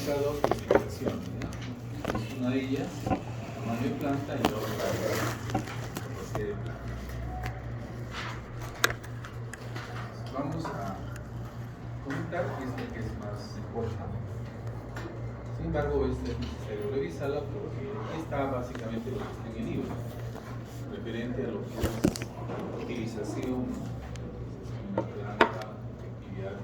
muestra dos presentaciones, ¿ya? Una de ellas, tamaño de planta, y la otra, capacidad de planta. Vamos a comentar esta que es más importante. Sin embargo, esta es necesario revisarla porque aquí está básicamente lo que está en el libro, referente a lo que es utilización de una planta, actividad.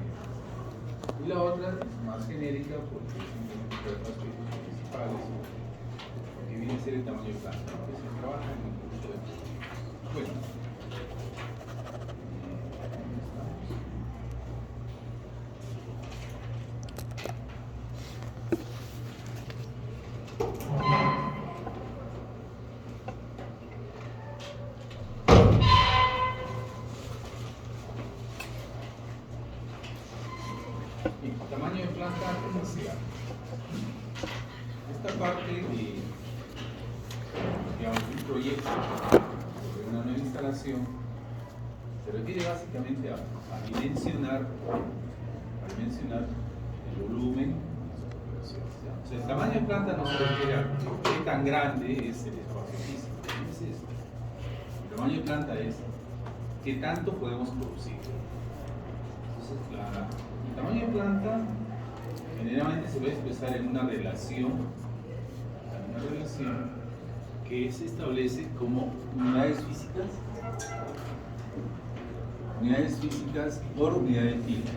Y la otra es más genérica porque simplemente trata aspectos principales, que viene a ser el tamaño de planta, que se trabaja en un curso de planta. Bueno. Tamaño de planta inicial. Esta parte de, digamos, un proyecto de una nueva instalación se refiere básicamente a dimensionar el volumen. O sea, el tamaño de planta no se refiere a qué tan grande es el espacio físico. Es esto. El tamaño de planta es qué tanto podemos producir. Entonces, el tamaño de planta generalmente se va a expresar en una relación que se establece como unidades físicas por unidad de tiempo.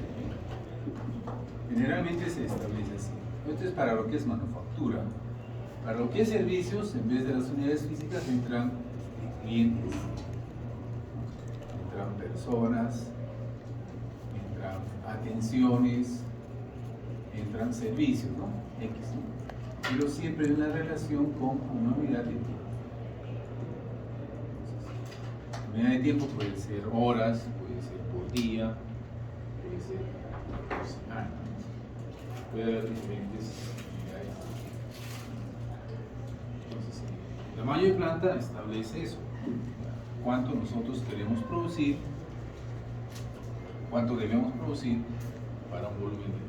Generalmente se establece así. Esto es para lo que es manufactura. Para lo que es servicios, en vez de las unidades físicas entran clientes, entran personas, entran atenciones, entran servicios, ¿no? X, ¿no? Pero siempre en una relación con una unidad de tiempo. Entonces, unidad de tiempo puede ser horas, puede ser por día, puede ser por semana. Puede haber diferentes unidades. Entonces, el tamaño de planta establece eso. Cuánto nosotros queremos producir, cuánto debemos producir para un volumen de tiempo.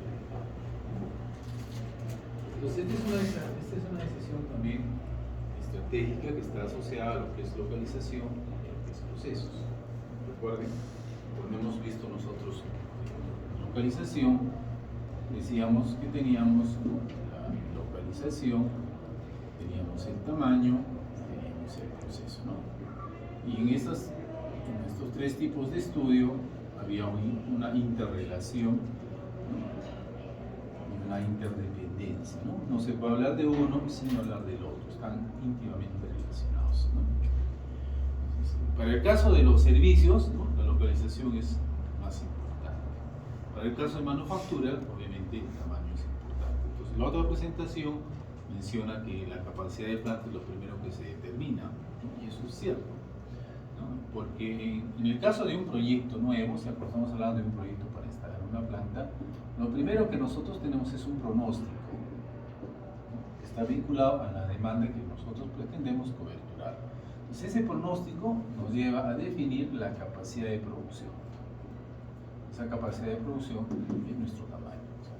Entonces, esta es una decisión también estratégica que está asociada a lo que es localización y a lo que es procesos. Recuerden, cuando hemos visto nosotros localización, decíamos que teníamos la localización, teníamos el tamaño, teníamos el proceso, ¿no? Y en estos tres tipos de estudio había una interrelación, ¿no? Y una interdependencia, ¿no? No se puede hablar de uno sin hablar del otro, están íntimamente relacionados, ¿no? Entonces, para el caso de los servicios, ¿no? La localización es más importante. Para el caso de manufactura, obviamente el tamaño es importante. Entonces, la otra presentación menciona que la capacidad de planta es lo primero que se determina, ¿no? Y eso es cierto, ¿no? Porque en el caso de un proyecto nuevo, si estamos hablando de un proyecto para instalar una planta, lo primero que nosotros tenemos es un pronóstico, ¿no? Que está vinculado a la demanda que nosotros pretendemos coberturar. Entonces, ese pronóstico nos lleva a definir la capacidad de producción. Esa capacidad de producción es nuestro tamaño. O sea,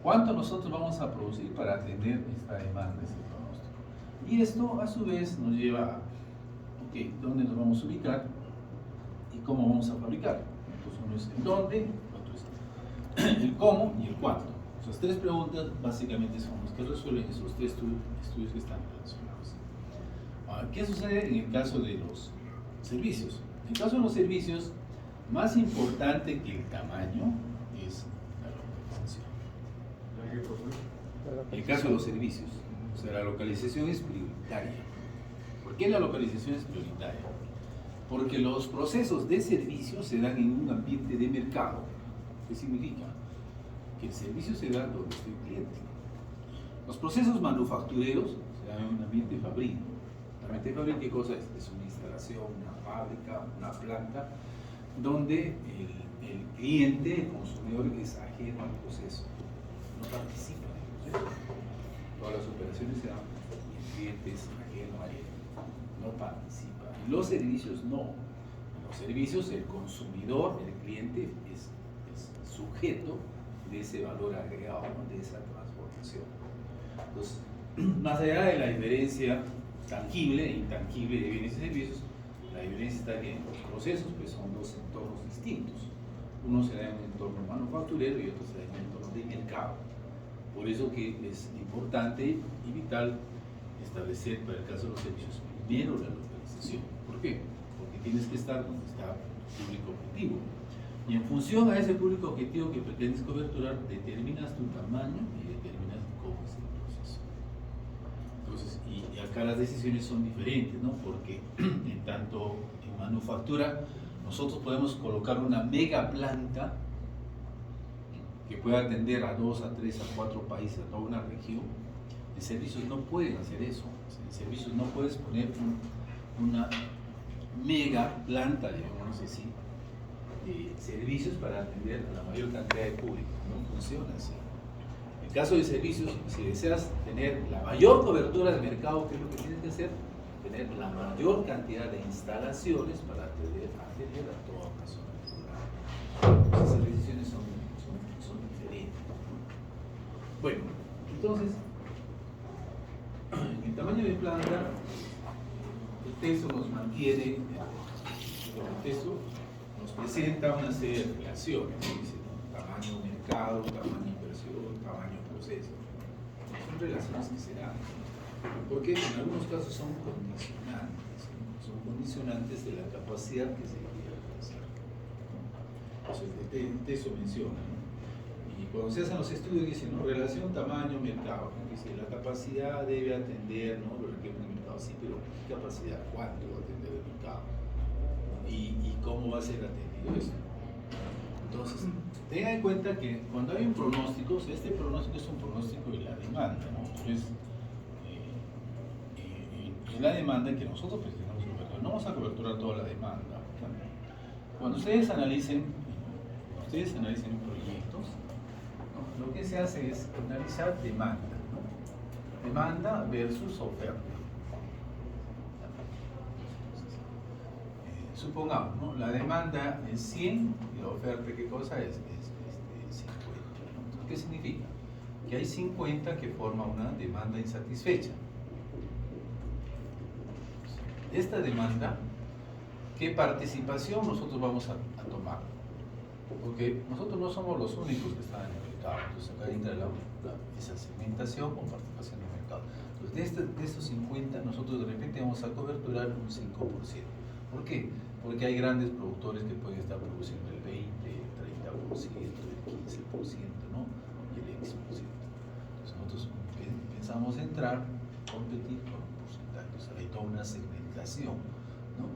¿cuánto nosotros vamos a producir para atender esta demanda, ese pronóstico? Y esto, a su vez, nos lleva a, ok, ¿dónde nos vamos a ubicar? ¿Y cómo vamos a fabricar? Entonces, uno es el dónde, otro es el cómo y el cuánto. Esas tres preguntas básicamente son las que resuelven esos tres estudios que están relacionados. Ahora, ¿qué sucede en el caso de los servicios? En el caso de los servicios, más importante que el tamaño es la localización. En el caso de los servicios, o sea, la localización es prioritaria. ¿Por qué la localización es prioritaria? Porque los procesos de servicio se dan en un ambiente de mercado. ¿Qué significa? Que el servicio se da donde está el cliente. Los procesos manufactureros se dan en un ambiente fabril. ¿Un ambiente fabril qué cosa es? Es una instalación, una fábrica, una planta, donde el cliente, el consumidor, es ajeno al proceso, no participa en el proceso. Todas las operaciones se dan y el cliente es ajeno a él, no participa. En los servicios no. En los servicios el consumidor, el cliente, es sujeto de ese valor agregado, ¿no? De esa transformación. Entonces, más allá de la diferencia tangible e intangible de bienes y servicios, la diferencia está que los procesos pues, son dos entornos distintos. Uno será en un entorno manufacturero y otro será en un entorno de mercado. Por eso que es importante y vital establecer, para el caso de los servicios, primero la localización. ¿Por qué? Porque tienes que estar donde está tu público objetivo. Y en función a ese público objetivo que pretendes coberturar, determinas tu tamaño y determinas cómo es el proceso. Entonces, y acá las decisiones son diferentes, ¿no? Porque en tanto en manufactura, nosotros podemos colocar una mega planta que pueda atender a 2, a 3, a 4 países, a toda una región. En servicios no pueden hacer eso. En servicios no puedes poner una mega planta, digamos así, de servicios para atender a la mayor cantidad de público. No funciona así. En caso de servicios, si deseas tener la mayor cobertura de mercado, ¿qué es lo que tienes que hacer? Tener la mayor cantidad de instalaciones para atender a toda una zona rural. Esas decisiones son diferentes. Bueno, entonces, en el tamaño de planta, el texto nos mantiene, el texto nos presenta una serie de relaciones, dice, ¿no? Tamaño mercado, tamaño inversión, tamaño proceso. Son relaciones que se dan, porque en algunos casos son condicionantes de la capacidad que se quiere alcanzar. Entonces, el texto menciona, ¿no? Y cuando se hacen los estudios dicen, ¿no? Relación tamaño-mercado, ¿no? Dice, la capacidad debe atender, ¿no? Los requerimientos del mercado, sí, pero ¿qué capacidad? ¿Cuánto va a atender el mercado? ¿Y cómo va a ser atendido eso? Entonces, tenga en cuenta que cuando hay un pronóstico, este pronóstico es un pronóstico de la demanda, ¿no? Entonces, es la demanda que nosotros pretendemos coberturar. No vamos a coberturar toda la demanda. Cuando ustedes analicen proyectos, ¿no? Lo que se hace es analizar demanda, ¿no? Demanda versus oferta. Supongamos, ¿no? La demanda es 100 y la oferta, ¿qué cosa es? Es 50. ¿No? Entonces, ¿qué significa? Que hay 50 que forman una demanda insatisfecha. Esta demanda, ¿qué participación nosotros vamos a tomar? Porque nosotros no somos los únicos que están en el mercado. Entonces acá entra esa segmentación o participación en el mercado. Entonces de estos 50 nosotros de repente vamos a coberturar un 5%. ¿Por qué? Porque hay grandes productores que pueden estar produciendo el 20, el 30%, el 15%, ¿no? Y el X%. Entonces nosotros pensamos entrar, competir con un porcentaje. Entonces hay toda una segmentación, ¿no?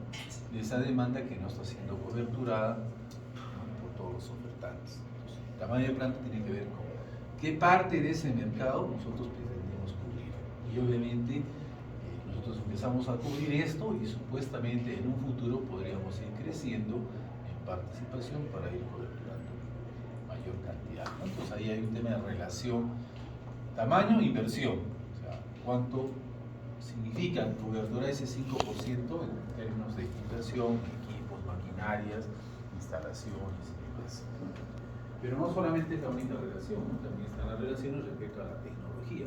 De esa demanda que no está siendo coberturada, ¿no? Por todos los ofertantes. Entonces, el tamaño de planta tiene que ver con qué parte de ese mercado nosotros pretendemos cubrir. Y obviamente nosotros empezamos a cubrir esto y supuestamente en un futuro podríamos ir creciendo en participación para ir coberturando mayor cantidad, ¿no? Entonces ahí hay un tema de relación tamaño-inversión, o sea, cuánto significa cobertura ese 5% en términos de inversión, equipos, maquinarias, instalaciones y demás. Pero no solamente es la única relación, ¿no? También están las relaciones respecto a la tecnología.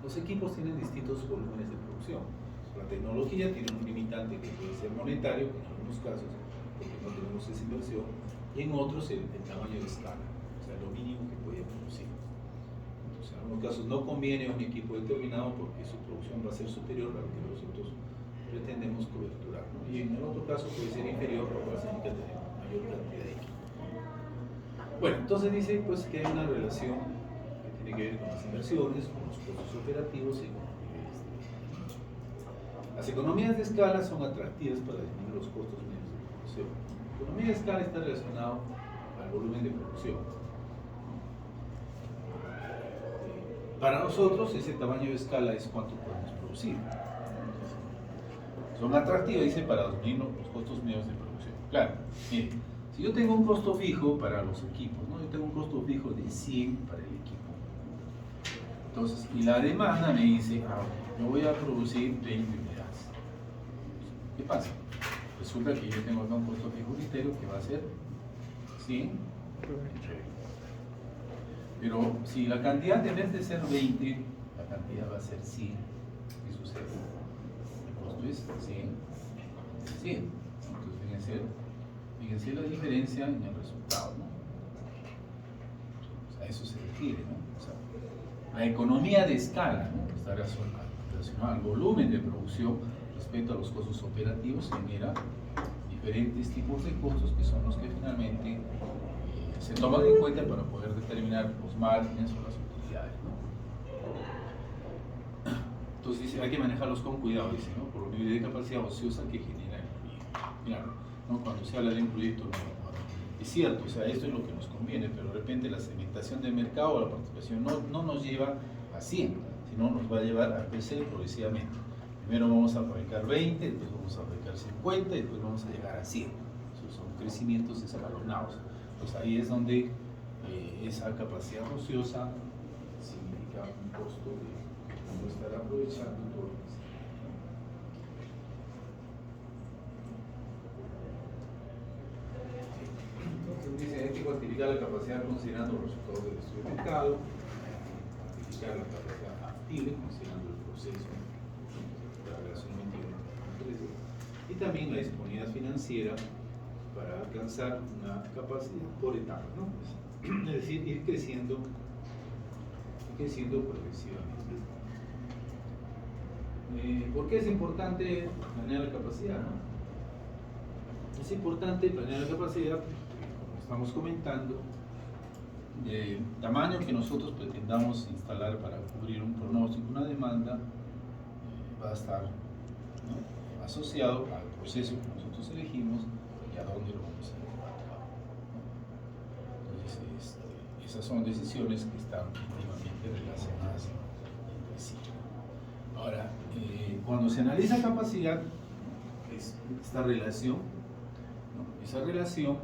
Los equipos tienen distintos volúmenes de producción. La tecnología tiene un limitante que puede ser monetario, en algunos casos, porque no tenemos esa inversión, y en otros el tamaño de escala, o sea, lo mínimo que puede producir. Entonces, en algunos casos no conviene un equipo determinado porque su producción va a ser superior a lo que nosotros pretendemos coberturar, ¿no? Y en el otro caso puede ser inferior, lo cual significa tener mayor cantidad de equipo. Bueno, entonces dice pues, que hay una relación que tiene que ver con las inversiones, con los costos operativos y con los niveles de producción. Las economías de escala son atractivas para disminuir los costos medios de producción. La economía de escala está relacionada al volumen de producción. Para nosotros, ese tamaño de escala es cuánto podemos producir. Son atractivas, dice, para disminuir los costos medios de producción. Claro, miren, si yo tengo un costo fijo para los equipos, ¿no? Yo tengo un costo fijo de 100 para el equipo. Entonces, y la demanda me dice, yo voy a producir 20 unidades. ¿Qué pasa? Resulta que yo tengo acá un costo fijo unitario que va a ser 100 entre 20. Pero si la cantidad en vez de ser 20, la cantidad va a ser 100, ¿qué sucede? El costo es 100. Entonces, fíjense la diferencia en el resultado, ¿no? O sea, a eso se refiere, ¿no? O sea, la economía de escala, ¿no? Está relacionada al volumen de producción respecto a los costos operativos, genera diferentes tipos de costos que son los que finalmente se toman en cuenta para poder determinar los márgenes o las utilidades, ¿no? Entonces dice, hay que manejarlos con cuidado, dice, ¿no? Por los niveles de capacidad ociosa que genera el proyecto. Claro, ¿no? Cuando se habla de un proyecto nuevo, es cierto, o sea, esto es lo que nos conviene, pero de repente la segmentación del mercado o la participación no nos lleva a 100, sino nos va a llevar a crecer progresivamente. Primero vamos a fabricar 20, después vamos a fabricar 50 y después vamos a llegar a 100. Esos son crecimientos escalonados. Pues ahí es donde esa capacidad ociosa significa un costo de no estar aprovechando todo lo que se Entonces dice, hay que cuantificar la capacidad considerando los resultados del estudio de mercado, cuantificar la capacidad factible considerando el proceso de la relacionamiento de la empresa y también la disponibilidad financiera para alcanzar una capacidad por etapas, ¿no? Es decir, ir creciendo progresivamente. ¿Por qué es importante planear la capacidad, no? Es importante planear la capacidad, como estamos comentando, el tamaño que nosotros pretendamos instalar para cubrir un pronóstico, una demanda, va a estar, ¿no?, asociado al proceso que nosotros elegimos y a dónde lo vamos a llevar a cabo, ¿no? Entonces, esas son decisiones que están íntimamente relacionadas entre sí. Ahora, cuando se analiza capacidad, es esta relación, ¿no? Esa relación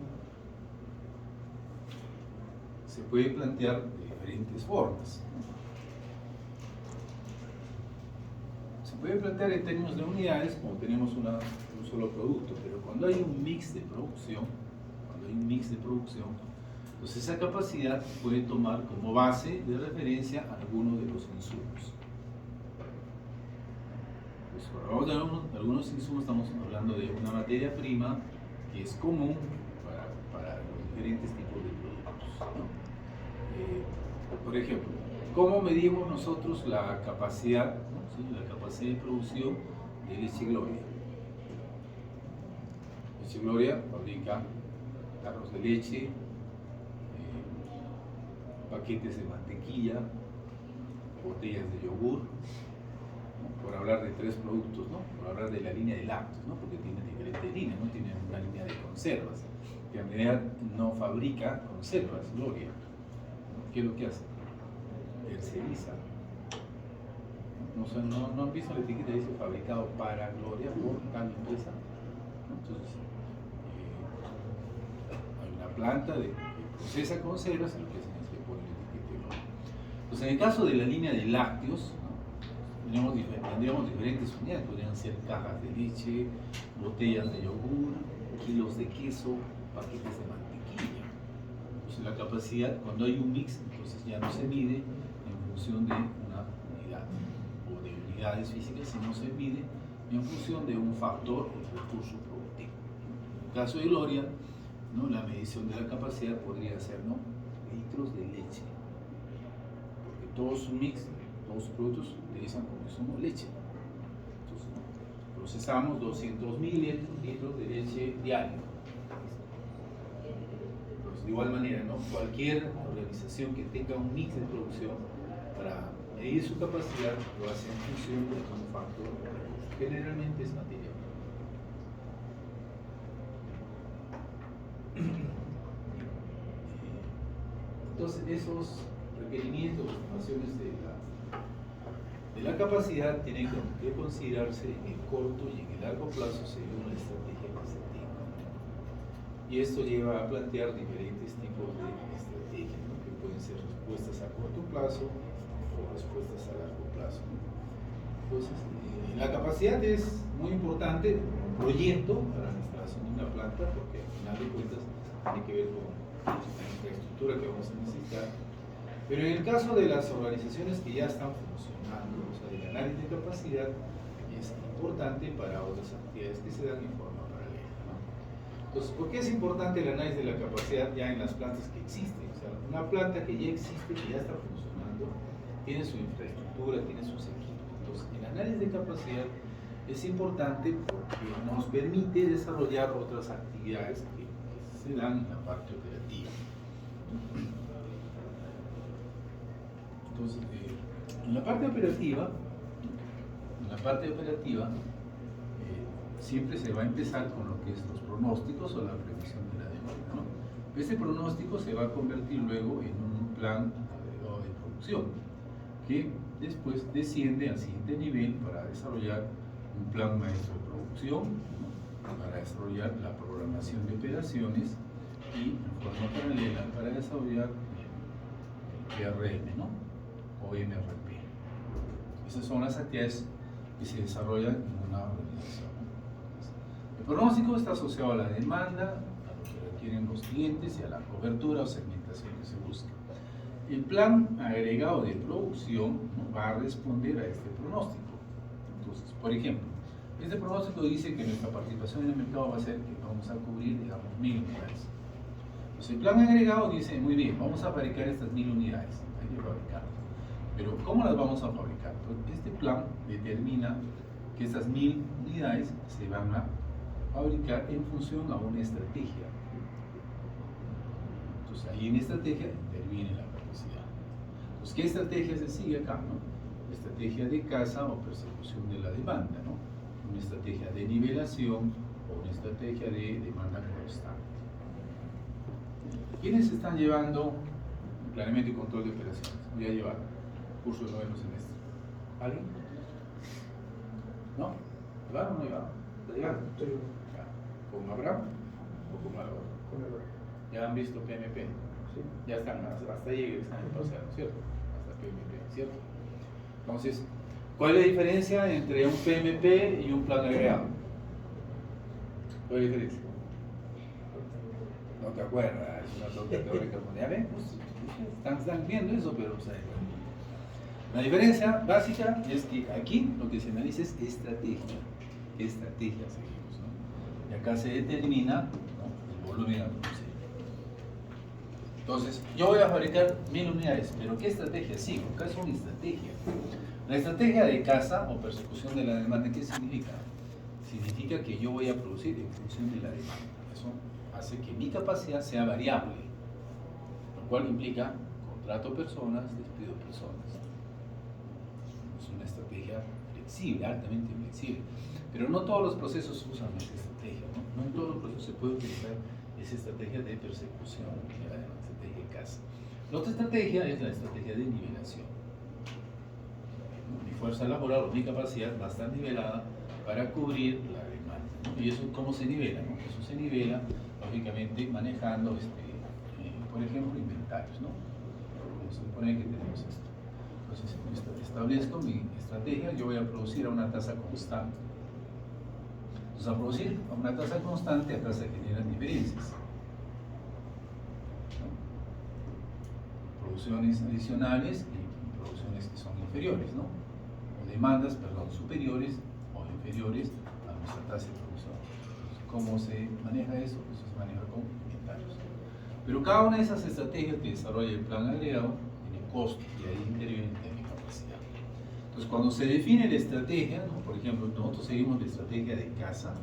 se puede plantear de diferentes formas. Se puede plantear en términos de unidades, como tenemos un solo producto, pero cuando hay un mix de producción, entonces esa capacidad puede tomar como base de referencia algunos de los insumos. Pues cuando hablamos de algunos insumos, estamos hablando de una materia prima que es común para los diferentes tipos de productos, ¿no? Por ejemplo, ¿cómo medimos nosotros la capacidad, ¿no?, ¿sí?, la capacidad de producción de Leche Gloria? Leche Gloria fabrica tarros de leche, paquetes de mantequilla, botellas de yogur, ¿no?, por hablar de 3 productos, ¿no?, por hablar de la línea de lácteos, ¿no?, porque tiene diferentes líneas, ¿no?, tiene una línea de conservas, que en realidad no fabrica conservas, Gloria. ¿Qué es lo que hace? Terceriza. No han visto la etiqueta, dice fabricado para Gloria por tal empresa. Entonces, hay una planta que procesa conservas y lo que hacen es que ponen la etiqueta de Gloria. Entonces, en el caso de la línea de lácteos, ¿no?, tendríamos diferentes unidades, podrían ser cajas de leche, botellas de yogur, kilos de queso, paquetes de mantequilla. Entonces, la capacidad, cuando hay un mix, entonces ya no se mide en función de una unidad o de unidades físicas, sino se mide en función de un factor o recurso productivo. En el caso de Gloria, ¿no?, la medición de la capacidad podría ser, ¿no?, litros de leche, porque todos sus mix, todos sus productos utilizan como insumo leche. Entonces, procesamos 200.000 litros de leche diario. De igual manera, ¿no?, cualquier organización que tenga un mix de producción, para medir su capacidad lo hace en función de un factor de recursos. Generalmente es materia prima. Entonces, esos requerimientos o estimaciones de la capacidad tienen que considerarse en el corto y en el largo plazo según la estrategia que se tenga. Y esto lleva a plantear diferentes tipos de estrategias, ¿no?, que pueden ser respuestas a corto plazo o respuestas a largo plazo, ¿no? Entonces, la capacidad es muy importante como proyecto para la instalación de una planta, porque al final de cuentas tiene que ver con la infraestructura que vamos a necesitar, Pero en el caso de las organizaciones que ya están funcionando, o sea, el análisis de capacidad es importante para otras actividades que se dan en forma paralela, ¿no? Entonces, ¿por qué es importante el análisis de la capacidad ya en las plantas que existen? O sea, una planta que ya existe, que ya está funcionando, tiene su infraestructura, tiene sus equipos. Entonces, el análisis de capacidad es importante porque nos permite desarrollar otras actividades que se dan en la parte operativa. Entonces, en la parte operativa, siempre se va a empezar con lo que es los pronósticos o la previsión de la demanda, ¿no? Ese pronóstico se va a convertir luego en un plan agregado de producción, que después desciende al siguiente nivel para desarrollar un plan maestro de producción, ¿no? Para desarrollar la programación de operaciones y en forma paralela para desarrollar PRM, ¿no? O MRP. Esas son las actividades que se desarrollan en una organización. El pronóstico está asociado a la demanda, a lo que requieren los clientes y a la cobertura o segmentación que se busca. El plan agregado de producción, ¿no? Va a responder a este pronóstico. Entonces, por ejemplo, este pronóstico dice que nuestra participación en el mercado va a ser que vamos a cubrir, digamos, 1000 unidades. Entonces, el plan agregado dice, muy bien, vamos a fabricar estas 1000 unidades, hay que fabricarlas. Pero, ¿cómo las vamos a fabricar? Pues este plan determina que estas 1000 unidades se van a fabricar en función a una estrategia. Entonces, ahí en estrategia interviene la capacidad. Entonces, ¿qué estrategia se sigue acá, no? Estrategia de caza o persecución de la demanda, ¿no? Una estrategia de nivelación o una estrategia de demanda constante. ¿Quiénes están llevando planeamiento y control de operaciones? Voy a llevar curso de 9º semestre. ¿Alguien? ¿No? ¿Llevaron o no llevaron? ¿La llevaron? ¿Con Abraham o con Álvaro? Con Álvaro. ¿Ya han visto PMP? Sí. Ya están, hasta ahí están en paseo, ¿cierto? Hasta PMP, ¿cierto? Entonces, ¿cuál es la diferencia entre un PMP y un plan agregado? ¿Cuál es la diferencia? No te acuerdas, es una tonta teórica mundial, ¿eh? Pues, están viendo eso, pero o sea, la diferencia básica es que aquí lo que se analiza es estrategia. ¿Qué estrategia seguimos, ¿no? Y acá se determina, ¿no? El volumen a producir. Entonces, yo voy a fabricar 1000 unidades, pero ¿qué estrategia sigo? Acá es una estrategia. La estrategia de caza o persecución de la demanda, ¿qué significa? Significa que yo voy a producir en función de la demanda. Eso hace que mi capacidad sea variable, lo cual implica contrato personas, despido personas. Es una estrategia flexible, altamente flexible. Pero no todos los procesos usan esa estrategia, ¿no? No en todos los procesos se puede utilizar esa estrategia de persecución, la estrategia de caza. La otra estrategia es la estrategia de nivelación. Mi fuerza laboral o mi capacidad va a estar nivelada para cubrir la demanda, ¿no? ¿Y eso cómo se nivela, no? Eso se nivela, lógicamente, manejando, por ejemplo, inventarios, ¿no? Vamos a suponer que tenemos esto. Entonces, establezco mi estrategia, yo voy a producir a una tasa constante. Entonces, a producir a una tasa constante, acá se generan diferencias, ¿no? Producciones adicionales y producciones que son inferiores, ¿no? O demandas, perdón, superiores o inferiores a nuestra tasa de producción. Entonces, ¿cómo se maneja eso? Eso se maneja con inventarios. Pero cada una de esas estrategias que desarrolla el plan agregado tiene costo y ahí interviene el tema de capacidad. Entonces, cuando se define la estrategia, ¿no? Por ejemplo, nosotros seguimos la estrategia de caza,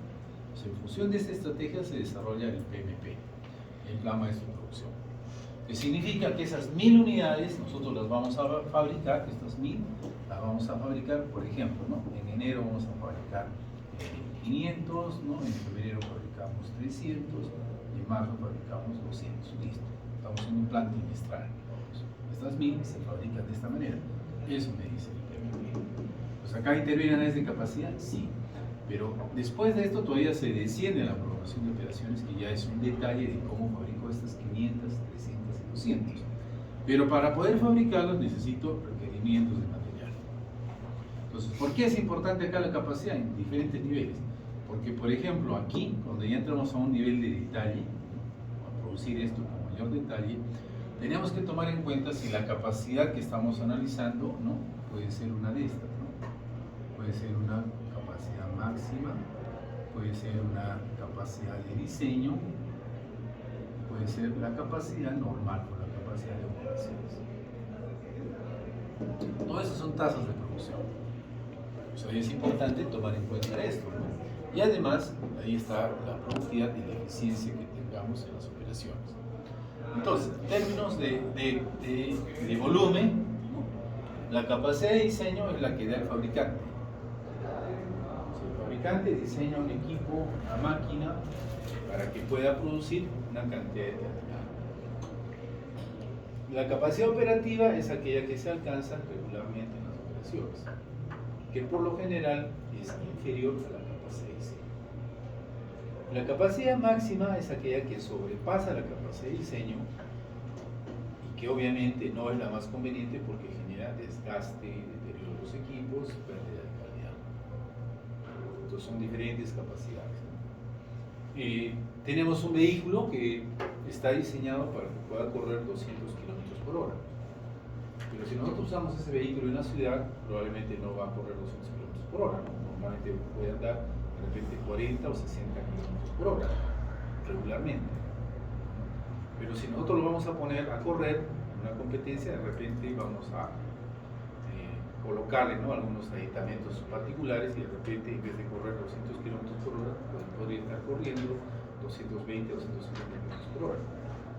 pues en función de esta estrategia se desarrolla el PMP, el plan maestro de producción. Que significa que esas 1000 unidades nosotros las vamos a fabricar, estas 1000 las vamos a fabricar, por ejemplo, ¿no? En enero vamos a fabricar 500, ¿no? En febrero fabricamos 300, y en marzo fabricamos 200, listo. Estamos en un plan trimestral. Estas 1000 se fabrican de esta manera. Eso me dice el PMP. Pues acá intervienen áreas de capacidad, sí. Pero después de esto todavía se desciende a la programación de operaciones, que ya es un detalle de cómo fabrico estas 500, 300 y 200. Pero para poder fabricarlos necesito requerimientos de material. Entonces, ¿por qué es importante acá la capacidad en diferentes niveles? Porque, por ejemplo, aquí, cuando ya entramos a un nivel de detalle, a producir esto con mayor detalle, teníamos que tomar en cuenta si la capacidad que estamos analizando, ¿no?, puede ser una de estas, ¿no? Puede ser una capacidad máxima, puede ser una capacidad de diseño, puede ser la capacidad normal o la capacidad de operaciones. Todas esas son tasas de producción. O sea, es importante tomar en cuenta esto, ¿no? Y además, ahí está la productividad y la eficiencia que tengamos en las operaciones. Entonces, en términos de volumen, ¿no?, la capacidad de diseño es la que da el fabricante. Si el fabricante diseña un equipo, una máquina, para que pueda producir una cantidad determinada. La capacidad operativa es aquella que se alcanza regularmente en las operaciones, que por lo general es inferior a la capacidad de diseño. La capacidad máxima es aquella que sobrepasa la capacidad de diseño y que obviamente no es la más conveniente porque genera desgaste, deterioro de los equipos, pérdida de calidad. Entonces son diferentes capacidades. Tenemos un vehículo que está diseñado para que pueda correr 200 kilómetros por hora. Pero si nosotros usamos ese vehículo en una ciudad, probablemente no va a correr 200 kilómetros por hora, ¿no? Normalmente puede andar de repente 40 o 60 kilómetros por hora, regularmente. Pero si nosotros lo vamos a poner a correr en una competencia, de repente vamos a colocarle, ¿no?, algunos aditamentos particulares y de repente en vez de correr 200 kilómetros por hora, pues podría estar corriendo 220 o 250 kilómetros por hora.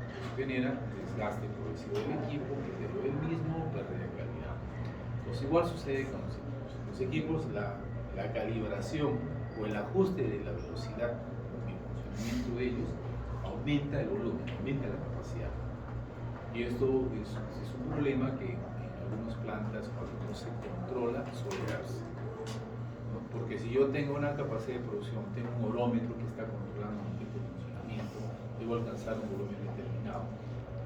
Eso genera desgaste progresivo del equipo, deterioro del mismo, pérdida de calidad. Pues igual sucede con los equipos. Los equipos, la calibración o el ajuste de la velocidad en el funcionamiento de ellos aumenta el volumen, aumenta la capacidad. Y esto es un problema que algunas plantas, cuando no se controla, suele darse, ¿no? Porque si yo tengo una capacidad de producción, tengo un horómetro que está controlando un tipo de funcionamiento, debo alcanzar un volumen determinado.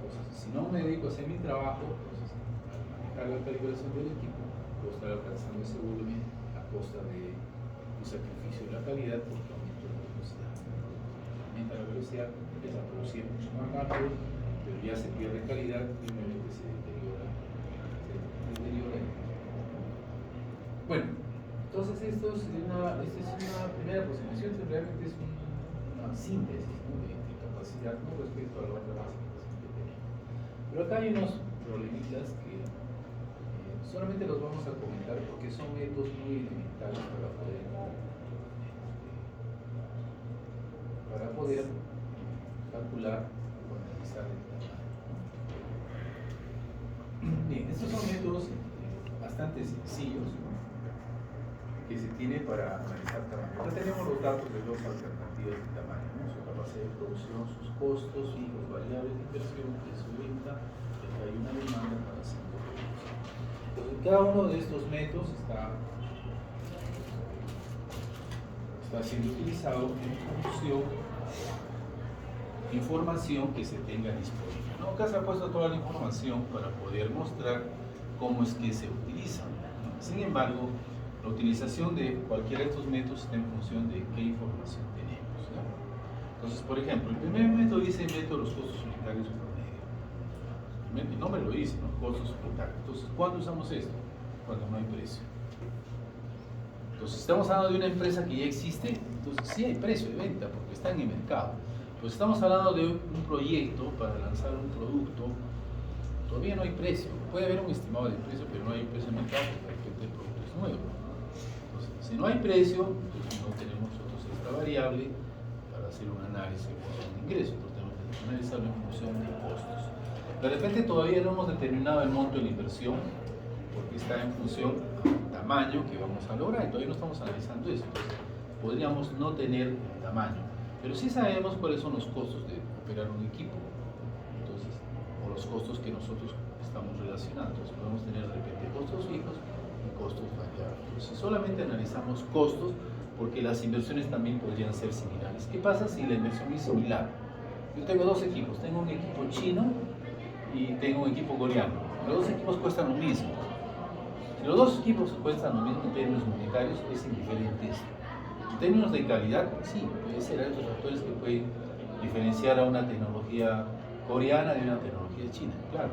Entonces, si no me dedico a hacer mi trabajo, entonces, al manejar la calibración del equipo, puedo estar alcanzando ese volumen a costa de un sacrificio de la calidad porque aumento la velocidad. Aumenta la velocidad, empieza a producir mucho más rápido, pero ya se pierde calidad y obviamente se deteriora. Bueno, entonces esto es esta es una primera aproximación, realmente es una síntesis, ¿no?, de capacidad, ¿no?, respecto a la otra base que tenemos. Pero acá hay unos problemitas que solamente los vamos a comentar porque son métodos muy elementales para poder calcular o analizar el tamaño. Bien, estos son métodos bastante sencillos, ¿no?, que se tiene para analizar tamaño. Acá tenemos los datos de dos alternativas de tamaño, ¿no?, su capacidad de producción, sus costos, fijos, variables de inversión, de su venta, y hay una demanda para hacer producción. Entonces, cada uno de estos métodos está siendo utilizado en función de información que se tenga disponible, ¿no? Acá se ha puesto toda la información para poder mostrar cómo es que se utiliza, ¿no? Sin embargo, la utilización de cualquiera de estos métodos está en función de qué información tenemos, ¿no? Entonces, por ejemplo, el primer método dice el método de los costos unitarios promedio. El nombre lo dice, ¿no?, costos unitarios. Entonces, ¿cuándo usamos esto? Cuando no hay precio. Entonces, estamos hablando de una empresa que ya existe, entonces sí hay precio de venta porque está en el mercado. Pues estamos hablando de un proyecto para lanzar un producto, todavía no hay precio. Puede haber un estimado de precio, pero no hay un precio de mercado porque de repente el producto es nuevo. Entonces, si no hay precio, entonces no tenemos nosotros esta variable para hacer un análisis de ingreso. Entonces tenemos que analizarlo en función de costos. De repente todavía no hemos determinado el monto de la inversión porque está en función del tamaño que vamos a lograr y todavía no estamos analizando eso. Entonces, podríamos no tener el tamaño, pero sí sabemos cuáles son los costos de operar un equipo, entonces, o los costos que nosotros estamos relacionando. Entonces, podemos tener de repente costos fijos y costos variables. Entonces, solamente analizamos costos porque las inversiones también podrían ser similares. ¿Qué pasa si la inversión es similar? Yo tengo dos equipos, tengo un equipo chino y tengo un equipo coreano. Los dos equipos cuestan lo mismo. Si los dos equipos cuestan lo mismo en términos monetarios, es indiferente esto. En términos de calidad, sí, puede ser, hay otros factores que pueden diferenciar a una tecnología coreana de una tecnología china, claro.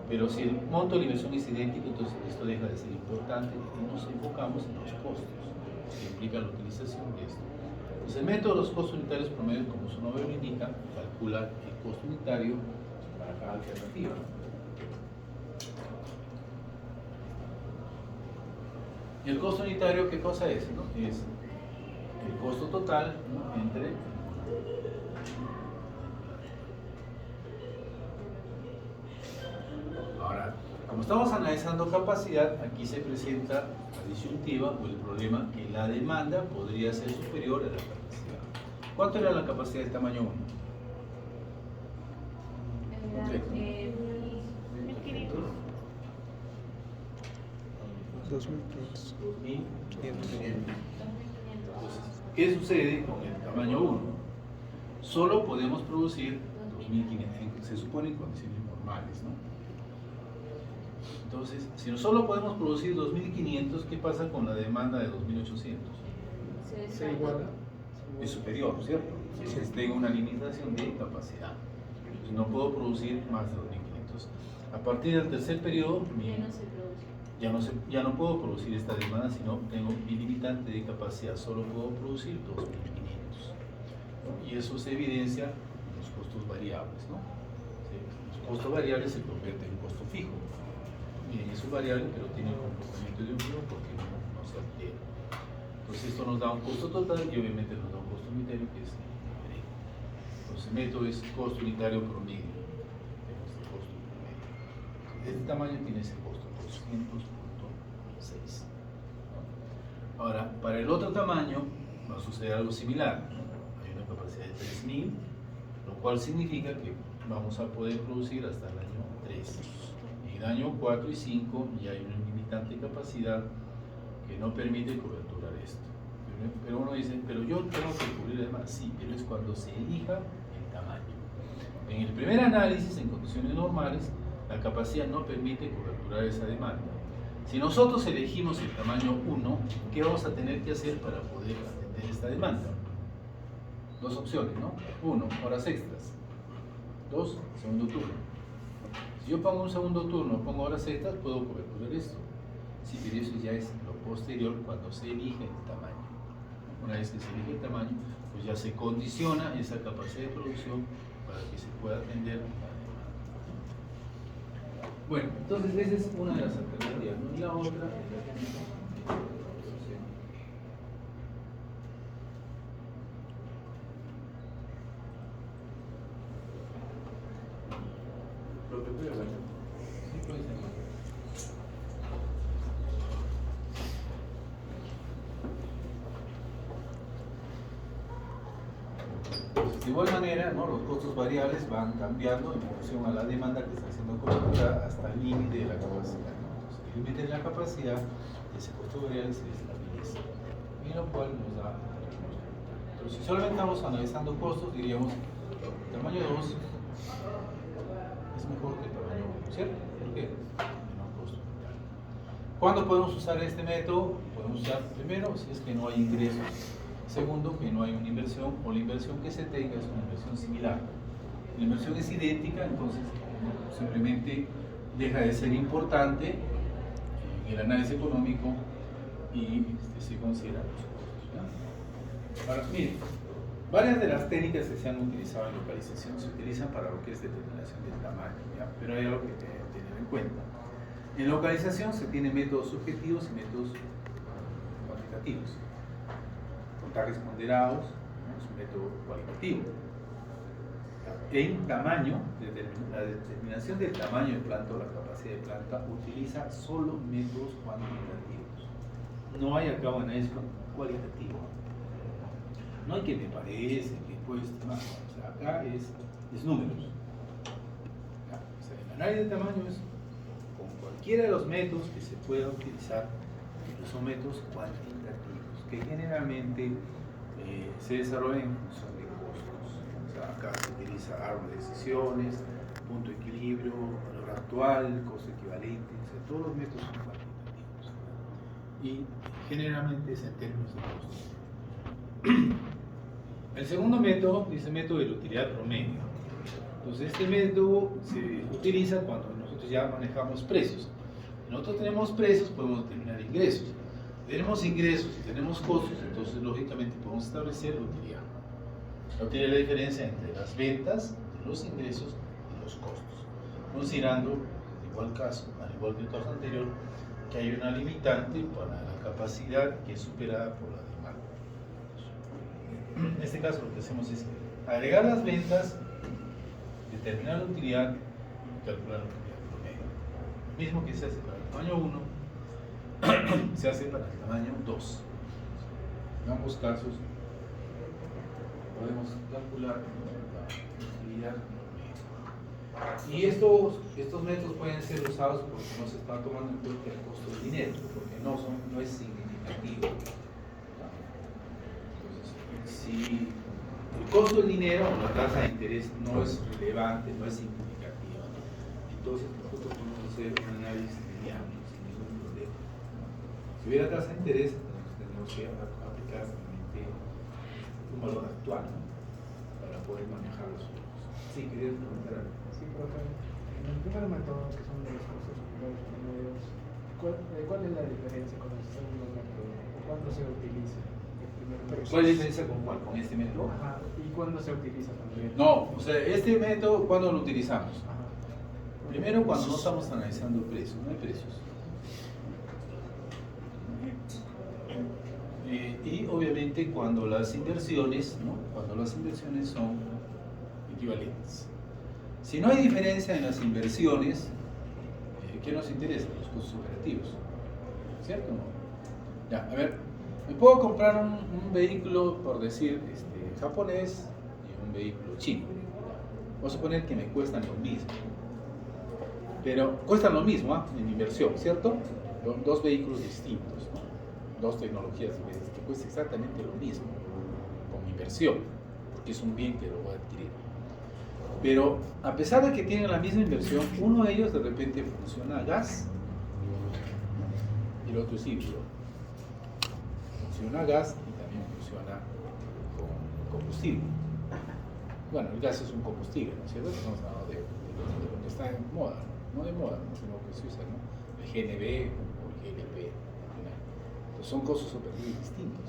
Pero si el monto de la inversión es idéntico, entonces esto deja de ser importante y nos enfocamos en los costos que implica la utilización de esto. Entonces el método de los costos unitarios promedio, como su nombre lo indica, calcula el costo unitario para cada alternativa. Y el costo unitario, ¿qué cosa es? ¿No? Es el costo total, ¿no?, entre ahora, como estamos analizando capacidad, aquí se presenta la disyuntiva o el problema que la demanda podría ser superior a la capacidad. ¿Cuánto era la capacidad del tamaño 1? 1500. 2500. 2500. ¿Qué sucede con el tamaño 1? Solo podemos producir 2500, se supone en condiciones normales, ¿no? Entonces, si solo podemos producir 2500, ¿qué pasa con la demanda de 2800? Se iguala. Es superior, ¿cierto? Entonces tengo una limitación de capacidad. Entonces, no puedo producir más de 2500. A partir del tercer periodo, ya no puedo producir esta demanda, sino tengo mi limitante de capacidad, solo puedo producir 2500. Y eso se evidencia en los costos variables, ¿no? Sí, los costos variables se convierten en costo fijo. Miren, es un variable, pero tiene el comportamiento de un fijo porque no se altera. Entonces esto nos da un costo total y obviamente nos da un costo unitario que es diferente. Entonces el método es costo unitario promedio. Este costo promedio. Este tamaño tiene ese costo, 200.6. Ahora, para el otro tamaño va a suceder algo similar, ¿no? Hay una capacidad de 3000, lo cual significa que vamos a poder producir hasta el año 3. En el año 4 y 5 ya hay una limitante de capacidad que no permite coberturar esto. Pero uno dice, pero yo tengo que cubrir además. Sí, pero es cuando se elija el tamaño. En el primer análisis, en condiciones normales, la capacidad no permite coberturar esa demanda. Si nosotros elegimos el tamaño 1, ¿qué vamos a tener que hacer para poder atender esta demanda? Dos opciones, ¿no? 1, horas extras. 2, segundo turno. Si yo pongo un segundo turno, pongo horas extras, puedo coberturar esto. Sí, pero eso ya es lo posterior cuando se elige el tamaño. Una vez que se elige el tamaño, pues ya se condiciona esa capacidad de producción para que se pueda atender la demanda. Bueno, entonces esa es una de las alternativas, ¿no? Y la otra es la que lo que puede haber. Sí, puede ser. De igual manera, ¿no?, los costos variables van cambiando en función a la demanda que está siendo cobertura hasta el límite de la capacidad, ¿no? Entonces, el límite de la capacidad, ese costo variable se estabiliza, y lo cual nos da la respuesta. Entonces, si solamente estamos analizando costos, diríamos el tamaño 2 es mejor que el tamaño 1, ¿cierto? ¿Por qué? Menor costo unitario. ¿Cuándo podemos usar este método? Podemos usar primero si es que no hay ingresos. Segundo, que no hay una inversión, o la inversión que se tenga es una inversión similar. La inversión es idéntica, entonces simplemente deja de ser importante en el análisis económico y se consideran los costos, ¿ya? Ahora, miren, varias de las técnicas que se han utilizado en localización se utilizan para lo que es determinación del tamaño, ¿ya? Pero hay algo que tener en cuenta. En localización se tienen métodos subjetivos y métodos cuantitativos. Puntajes ponderados, ¿no?, es un método cualitativo. En tamaño, la determinación del tamaño de planta o la capacidad de planta utiliza solo métodos cuantitativos. No hay acá un análisis cualitativo. No hay que me parece, que cuesta más. O sea, acá es números. ¿Ya? O sea, el análisis de tamaño es con cualquiera de los métodos que se pueda utilizar, pero son métodos cuantitativos, que generalmente se desarrollan en función de costos. O sea, acá se utiliza árbol de decisiones, punto de equilibrio, valor actual, costo equivalente, o sea, todos los métodos son cuantitativos. Y generalmente es en términos de costos. El segundo método es el método de la utilidad promedio. Entonces este método se utiliza cuando nosotros ya manejamos precios. Si nosotros tenemos precios, podemos determinar ingresos. Si tenemos ingresos y tenemos costos, entonces lógicamente podemos establecer la utilidad. La utilidad es la diferencia entre las ventas, los ingresos y los costos. Considerando, en igual caso, al igual que el caso anterior, que hay una limitante para la capacidad que es superada por la demanda. En este caso lo que hacemos es agregar las ventas, determinar la utilidad y calcular la utilidad promedio. Lo mismo que se hace para el tamaño 1, se hace para el tamaño 2. En ambos casos podemos calcular la utilidad promedio. Y estos métodos pueden ser usados porque no se está tomando en cuenta el costo del dinero, porque no es significativo. Entonces, si el costo del dinero o la tasa de interés no es relevante, no es significativa, entonces nosotros podemos hacer un análisis diario sin ningún problema. Si hubiera tasa de interés, entonces tendríamos que aplicar solamente un valor actual, ¿no? Para poder manejar los flujos. Sí, quería comentar algo. Sí, profe. En el primer método, que son los costos superiores promedios, ¿cuál es la diferencia con el segundo método? ¿O cuándo se utiliza el primer método? ¿Cuál es la diferencia con cuál? ¿Con este método? Ajá. ¿Y cuándo se utiliza también? No, o sea, este método, ¿cuándo lo utilizamos? Ajá. Primero, cuando no estamos analizando precios, no hay precios. Y obviamente cuando las inversiones, ¿no? Cuando las inversiones son equivalentes. Si no hay diferencia en las inversiones, ¿qué nos interesa? Los costos operativos. ¿Cierto o no? Ya, a ver, me puedo comprar un vehículo, por decir, japonés y un vehículo chino. Voy a suponer que me cuestan lo mismo. Pero cuestan lo mismo en inversión, ¿cierto? Dos vehículos distintos, ¿no? Dos tecnologías diferentes, que cuesta exactamente lo mismo como inversión, porque es un bien que lo voy a adquirir. Pero a pesar de que tienen la misma inversión, uno de ellos de repente funciona a gas y el otro es híbrido. Funciona a gas y también funciona con combustible. Bueno, el gas es un combustible, ¿no es cierto? Estamos hablando de lo que está en moda, no de moda, sino que se usa, ¿no? El GNB o el GNP. Entonces son costos operativos distintos.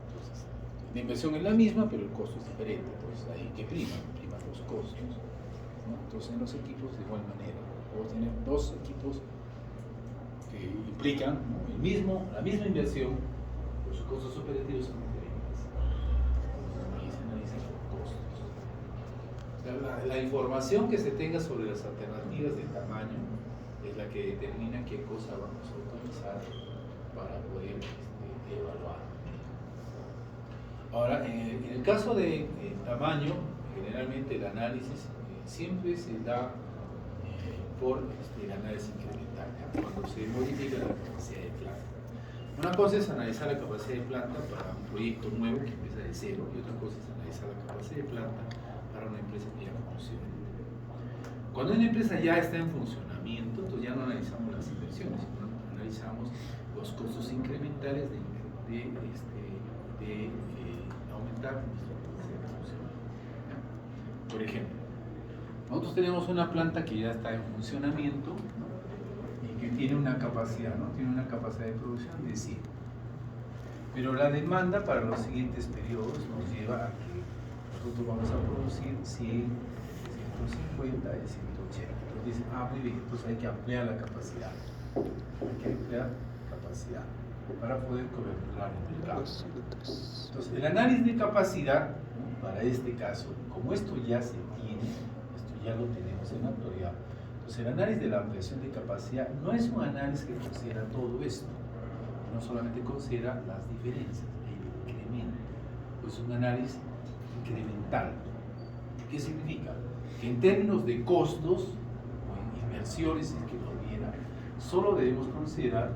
Entonces, la inversión es la misma, pero el costo es diferente. Entonces ahí que priman los costos, ¿no? Entonces en los equipos de igual manera. Puedo tener dos equipos que implican, ¿no? la misma inversión, pero sus costos operativos son diferentes. Entonces ahí se analizan los costos. O sea, la información que se tenga sobre las alternativas de tamaño es la que determina qué cosa vamos a utilizar para poder evaluar. Ahora, en el caso de tamaño, generalmente el análisis siempre se da por el análisis incremental, cuando se modifica la capacidad de planta. Una cosa es analizar la capacidad de planta para un proyecto nuevo que empieza de cero, y otra cosa es analizar la capacidad de planta para una empresa que ya funciona. Cuando una empresa ya está en funcionamiento, entonces ya no analizamos las inversiones, sino analizamos los costos incrementales de aumentar nuestra capacidad de funcionamiento. Por ejemplo, nosotros tenemos una planta que ya está en funcionamiento, ¿no? Y que tiene una capacidad, ¿no? Tiene una capacidad de producción de 100. Pero la demanda para los siguientes periodos nos lleva a que nosotros vamos a producir 100, 150 y 180. Entonces dicen, muy bien, entonces hay que ampliar la capacidad. Hay que ampliar capacidad para poder coberturar el mercado. Entonces, el análisis de capacidad, ¿no? Para este caso, como esto ya se tiene, esto ya lo tenemos en la actualidad, entonces el análisis de la ampliación de capacidad no es un análisis que considera todo esto, no solamente considera las diferencias, el incremento, pues es un análisis incremental. ¿Qué significa? Que en términos de costos o en inversiones, si es que lo hubiera, solo debemos considerar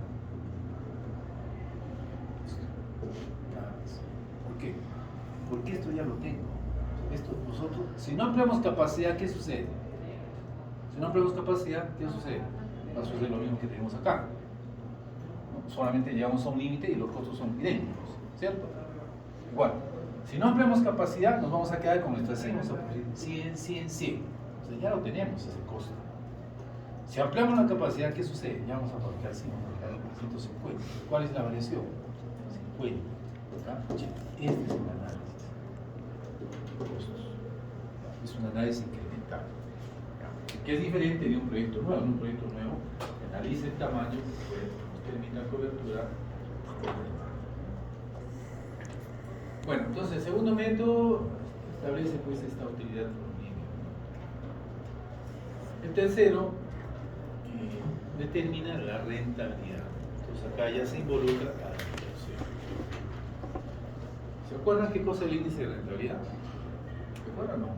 esto. Nada más. ¿Por qué? Porque esto ya lo tengo. Nosotros, si no ampliamos capacidad, ¿qué sucede? Si no ampliamos capacidad, ¿qué sucede? Va a suceder lo mismo que tenemos acá. ¿No? Solamente llegamos a un límite y los costos son idénticos, ¿cierto? Igual. Si no ampliamos capacidad, nos vamos a quedar con nuestra 100, vamos a poner 100, 100, 100. O sea, ya lo tenemos ese costo. Si ampliamos la capacidad, ¿qué sucede? Ya vamos a colocar 100, vamos a colocar 150. ¿Cuál es la variación? 50. ¿Verdad? Este es el análisis de costos. Es un análisis incremental. Que es diferente de un proyecto nuevo. En un proyecto nuevo, analiza el tamaño, pues, termina cobertura. Bueno, entonces el segundo método establece pues esta utilidad promedio. El tercero determina la rentabilidad. Entonces acá ya se involucra a la inversión. ¿Se acuerdan qué cosa es el índice de rentabilidad? ¿Se acuerdan o no?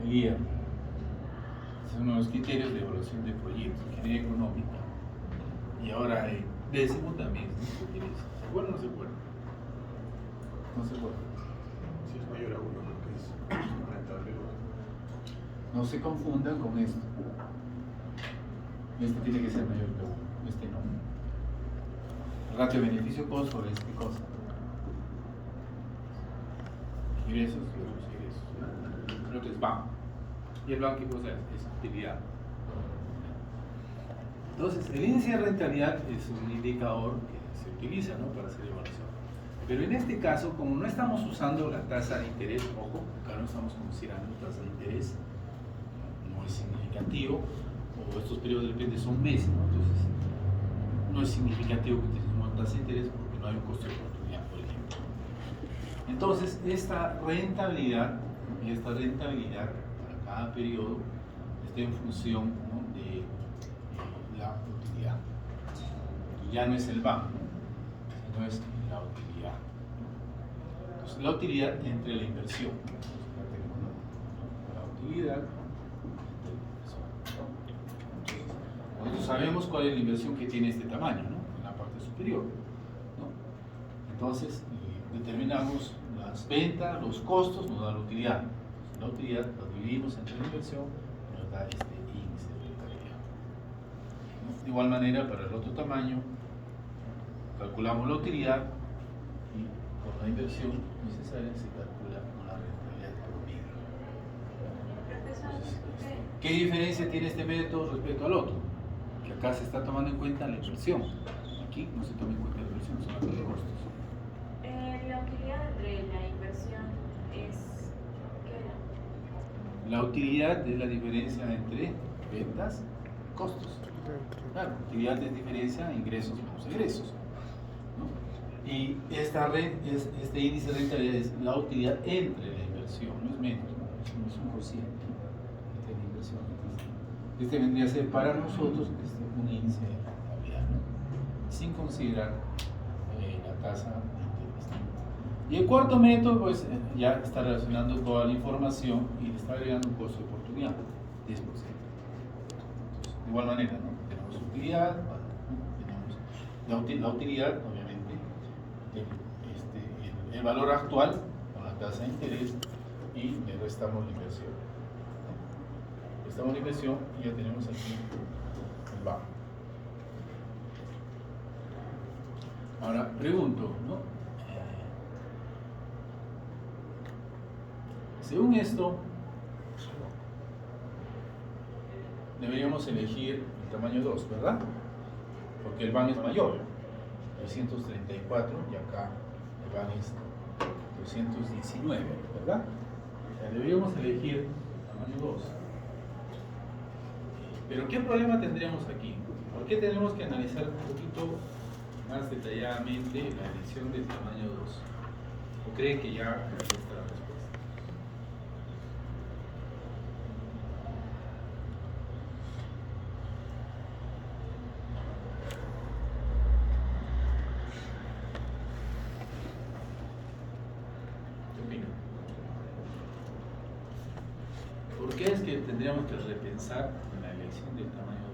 El IA. Es uno de los criterios de evaluación de proyectos, ingeniería económica. Y ahora el décimo también se utiliza. ¿Se acuerdan o no se acuerdan? No se acuerdan. Si es mayor a 1, porque es rentable. No se confundan con esto. Este tiene que ser mayor que 1, este no. El ratio beneficio-costo es qué cosa. Ingresos versus ingresos. El otro es BAM. ¿Y el BAM qué cosa es? Es utilidad. Entonces, el índice de rentabilidad es un indicador que se utiliza, ¿no?, para hacer evaluación. Pero en este caso, como no estamos usando la tasa de interés, ojo, acá no estamos considerando tasa de interés, no es significativo, o estos periodos de repente son meses, ¿no? Entonces no es significativo que utilicemos tasa de interés porque no hay un costo de oportunidad, por ejemplo. Entonces, esta rentabilidad para cada periodo está en función, ¿no?, de la utilidad. Ya no es el BAM, ¿no?, sino es la utilidad. Entonces, la utilidad entre la inversión. La utilidad entre la inversión. Entonces, nosotros sabemos cuál es la inversión que tiene este tamaño, ¿no?, en la parte superior, ¿no? Entonces, determinamos las ventas, los costos, nos da la utilidad. Entonces, la utilidad la dividimos entre la inversión y nos da este índice de rentabilidad, ¿no? De igual manera, para el otro tamaño, calculamos la utilidad y con la inversión necesaria se calcula con la rentabilidad promedio. Entonces, ¿qué diferencia tiene este método respecto al otro? Que acá se está tomando en cuenta la inversión. Aquí no se toma en cuenta la inversión, son los costos. La utilidad entre la inversión es... ¿qué era? La utilidad es la diferencia entre ventas y costos. Claro, utilidad es diferencia ingresos menos egresos, ¿no? Y este índice de rentabilidad es la utilidad entre la inversión, no es menos, ¿no? No es un cociente entre la inversión. Este vendría a ser para nosotros un índice de rentabilidad, ¿no?, sin considerar la tasa de interés. Y el cuarto método, pues ya está relacionando toda la información y le está agregando un costo de oportunidad, 10%. Entonces, de igual manera, ¿no?, tenemos utilidad, tenemos la utilidad, obviamente, el valor actual con la tasa de interés y le restamos la inversión. Restamos la inversión y ya tenemos aquí el BAM. Ahora pregunto, ¿no? Según esto, deberíamos elegir el tamaño 2, ¿verdad? Porque el BAM es mayor, 334, y acá el BAM es 219, ¿verdad? O sea, deberíamos elegir el tamaño 2. Pero ¿qué problema tendríamos aquí? ¿Por qué tenemos que analizar un poquito más detalladamente la elección del tamaño 2? ¿O creen que ya está la respuesta? ¿Por qué es que tendríamos que repensar en la elección del tamaño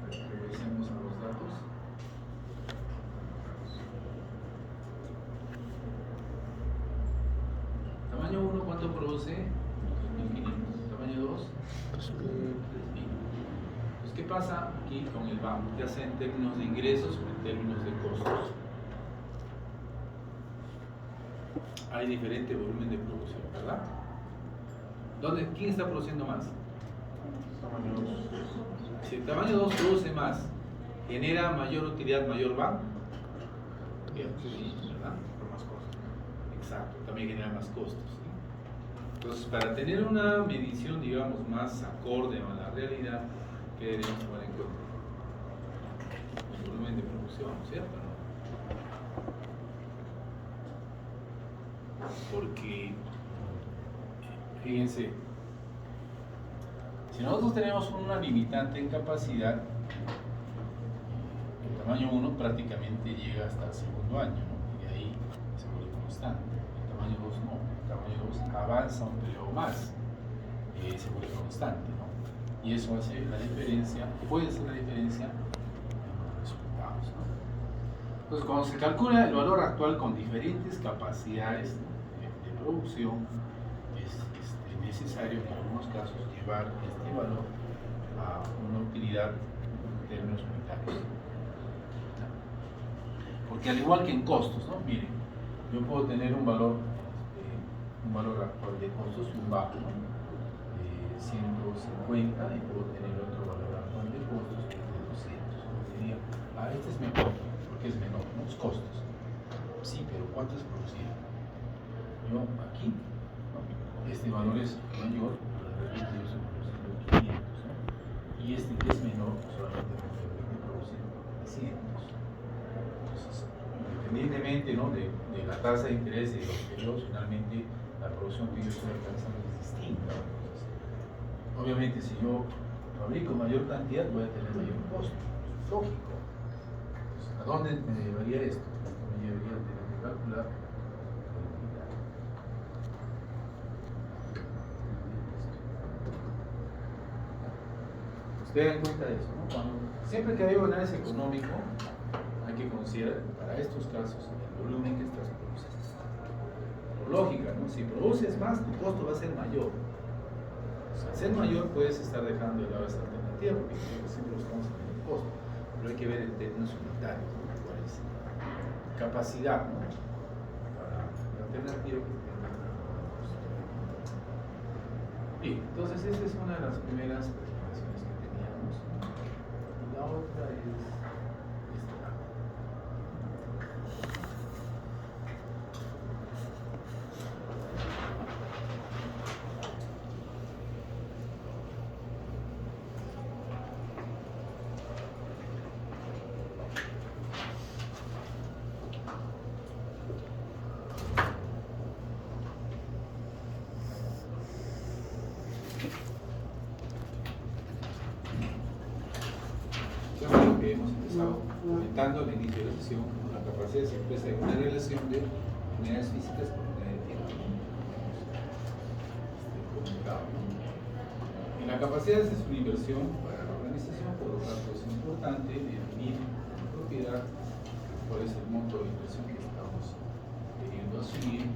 2? Regresemos a los datos. Tamaño 1, ¿cuánto produce? 2.500. Tamaño 2, 3.000. Pues, ¿qué pasa aquí con el BAM? Ya sea en términos de ingresos o en términos de costos. Hay diferente volumen de producción, ¿verdad? ¿Quién está produciendo más? Tamaño 2. Si el tamaño 2 produce más, ¿genera mayor utilidad, mayor BAM? Sí, ¿verdad? Por más cosas. Exacto, también genera más costos. ¿Sí? Entonces, para tener una medición, digamos, más acorde a la realidad, ¿qué debemos tomar en cuenta? El volumen de producción, ¿cierto? Porque, fíjense, si nosotros tenemos una limitante en capacidad, el tamaño 1 prácticamente llega hasta el segundo año, ¿no? Y de ahí se vuelve constante. El tamaño 2 no, el tamaño 2 avanza un periodo más, se vuelve constante, ¿no? Y eso hace la diferencia, puede ser la diferencia en los resultados, ¿no? Entonces, cuando se calcula el valor actual con diferentes capacidades de producción, es necesario en algunos casos llevar este valor a una utilidad en términos unitarios. Porque al igual que en costos, ¿no? Miren, yo puedo tener un valor actual de costos, un bajo, ¿no? De 150, y puedo tener otro valor actual de costos que es de 200. Diría, este es mejor, porque es menor, ¿no? Los costos. Sí, pero ¿cuánto es producido? Yo aquí, ¿no? Este valor es mayor, realmente yo estoy produciendo 500, ¿no? Y este que es menor, solamente me produce 300. Entonces, independientemente, ¿no? de la tasa de interés de los periodos, finalmente la producción que yo estoy alcanzando es distinta. Entonces, obviamente, si yo fabrico mayor cantidad, voy a tener mayor costo. Es lógico. Entonces, ¿a dónde me llevaría esto? Me llevaría a tener que calcular la utilidad. Ustedes den cuenta de eso, ¿no? Siempre que hay un análisis económico, hay que considerar, para estos casos, el volumen que estás produciendo. Por lógica, ¿no? Si produces más, tu costo va a ser mayor. Al ser mayor, puedes estar dejando de lado esa alternativa, porque siempre buscamos el costo. Pero hay que ver en términos unitarios, ¿no? ¿Cuál es la capacidad, ¿no? Para la alternativa que tenga el costo. Bien, entonces esa es una de las primeras presentaciones que teníamos. Y la otra es esta. Lo que hemos empezado comentando al inicio de la sesión, la capacidad se expresa en una relación de unidades físicas por unidad de tiempo. Comunicado, ¿no? Y la capacidad es una inversión para la organización, por lo tanto es importante definir con propiedad cuál es el monto de inversión que estamos queriendo asumir,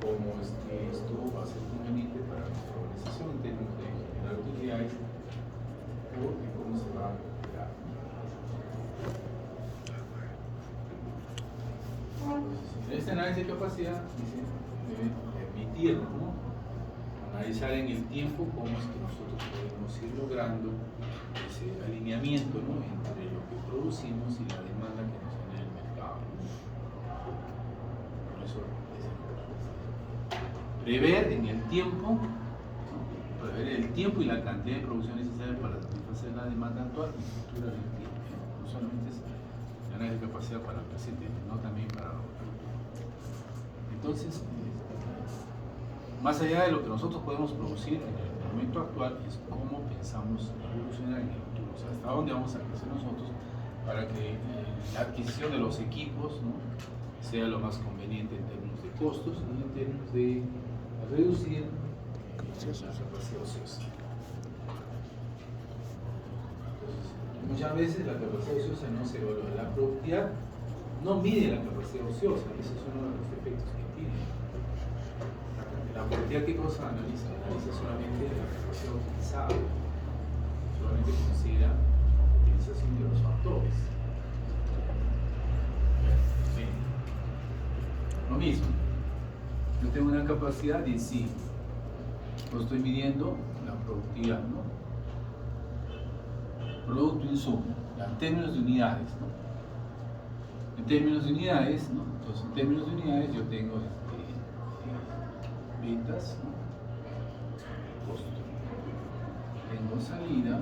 cómo es que esto va a ser conveniente para nuestra organización en términos de generar utilidades o de cómo se va a operar. Entonces, en este análisis de capacidad dice, debe permitirnos, ¿no? Analizar en el tiempo cómo es que nosotros podemos ir logrando ese alineamiento, ¿no? Entre lo que producimos y la demanda que nos genera el mercado, ¿no? Por eso es importante prever en el tiempo, ¿no? Prever el tiempo y la cantidad de producción necesaria para satisfacer la demanda actual y futura del tiempo, ¿no? No solamente es el análisis de capacidad para el presente, sino también para lo futuro. Entonces, más allá de lo que nosotros podemos producir en el momento actual, es cómo pensamos evolucionar en el futuro, o sea, hasta dónde vamos a crecer nosotros para que la adquisición de los equipos, ¿no? Sea lo más conveniente en términos de costos y en términos de reducir la capacidad ociosa. Entonces, muchas veces la capacidad ociosa no se evalúa. La productividad no mide la capacidad ociosa, y ese es uno de los efectos que tiene. La productividad, ¿qué cosa analiza? Analiza solamente la capacidad utilizada. solamente considera la utilización de los factores. Sí. Lo mismo, yo tengo una capacidad de sí, lo estoy midiendo la productividad, ¿no? Producto insumo, ya, en términos de unidades, ¿no? En términos de unidades, ¿no? Entonces, en términos de unidades yo tengo ventas, ¿no? Costo. Tengo salida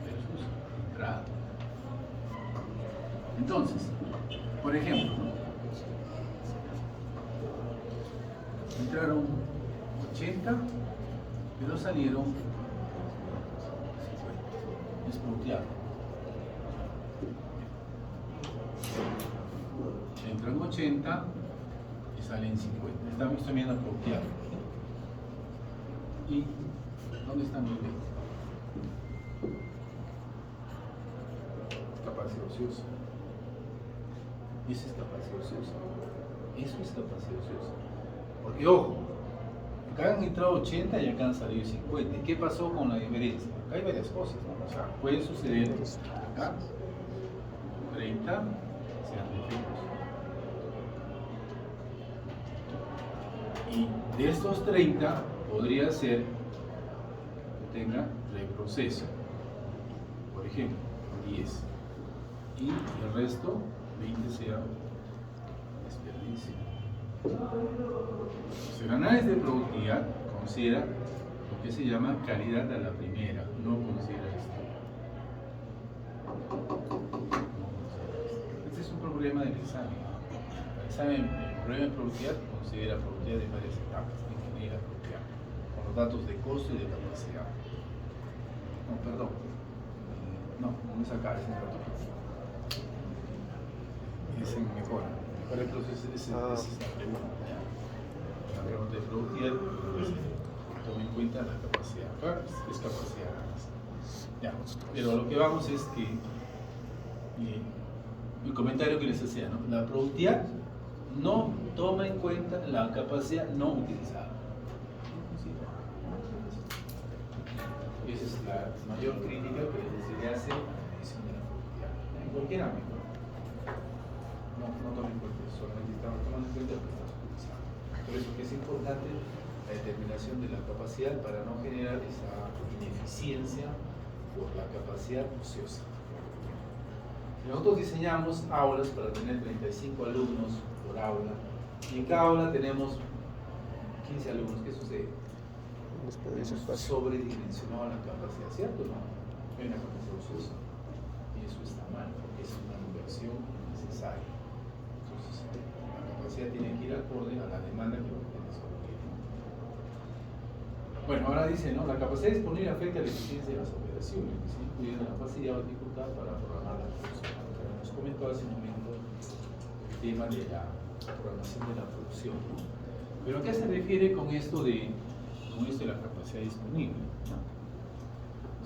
versus entrada. Entonces, por ejemplo, ¿no? Entraron 80, pero salieron 50. Es productividad. Entran 80 y salen 50. Estoy viendo productividad. ¿Y dónde están mis ventas? Capacidad ociosa. Eso es capacidad ociosa. Eso es capacidad ociosa. Porque, ojo, acá han entrado 80 y acá han salido 50. ¿Y qué pasó con la diferencia? Acá hay varias cosas, ¿no? O sea, puede suceder acá 30 sean defectos. Y de estos 30 podría ser que tenga reproceso. Por ejemplo, 10. Y el resto, 20 sea desperdicio. El análisis de productividad considera lo que se llama calidad a la primera, no considera esto. Este es un problema del examen. El examen, el problema de productividad considera productividad de varias etapas, ingeniería productividad, con los datos de costo y de capacidad. No, perdón. No es acá, es en el otro. Es en mejora. Entonces, esa es la pregunta. La pregunta de productividad, toma en cuenta la capacidad. Claro, es capacidad. Ya. Pero a lo que vamos es que el comentario que les hacía, ¿no? La productividad no toma en cuenta la capacidad no utilizada. Esa es la mayor crítica que se le hace a la medición de la productividad. En cualquier ámbito. No tomen en cuenta, solamente estamos tomando en cuenta lo que estamos utilizando. Por eso que es importante la determinación de la capacidad para no generar esa ineficiencia por la capacidad ociosa. Nosotros diseñamos aulas para tener 35 alumnos por aula y en cada aula tenemos 15 alumnos. ¿Qué sucede? Hemos sobredimensionado la capacidad, ¿cierto o no? Hay una capacidad ociosa y eso está mal porque es una inversión necesaria. La capacidad tiene que ir acorde a la demanda que tiene sobre el cliente. Bueno, ahora dice, ¿no? La capacidad disponible afecta la eficiencia de las operaciones, incluyendo la facilidad o dificultad para programar la producción. Nos comentó hace un momento el tema de la programación de la producción, ¿no? Pero ¿a qué se refiere con esto de la capacidad disponible? ¿No?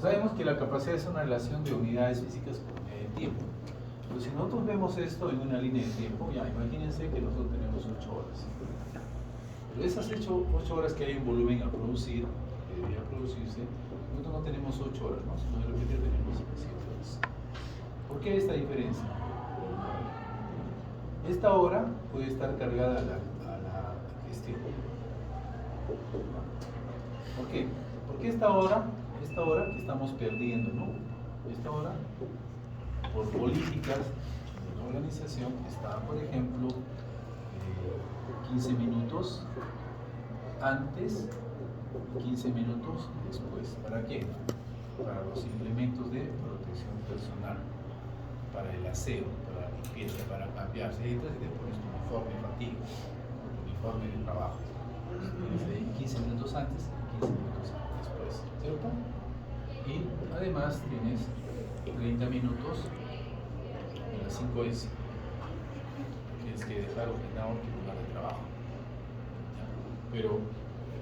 Sabemos que la capacidad es una relación de unidades físicas por unidad de tiempo. Pero si nosotros vemos esto en una línea de tiempo, ya imagínense que nosotros tenemos 8 horas. Pero esas 8 horas que hay un volumen a producir, que debería producirse, nosotros no tenemos 8 horas, ¿no? Sino de repente tenemos 7 horas. ¿Por qué esta diferencia? Esta hora puede estar cargada a la gestión. ¿Por qué? Porque esta hora que estamos perdiendo, ¿no? Esta hora, por políticas de la organización, está, por ejemplo, 15 minutos antes y 15 minutos después. ¿Para qué? Para los implementos de protección personal, para el aseo, para la limpieza, para cambiarse. Entras y te pones tu uniforme de fatiga, tu uniforme de trabajo. Tienes ahí 15 minutos antes y 15 minutos después, ¿cierto? Y además tienes 30 minutos en las 5S. Tienes que dejar ordenado tu lugar de trabajo. ¿Ya? Pero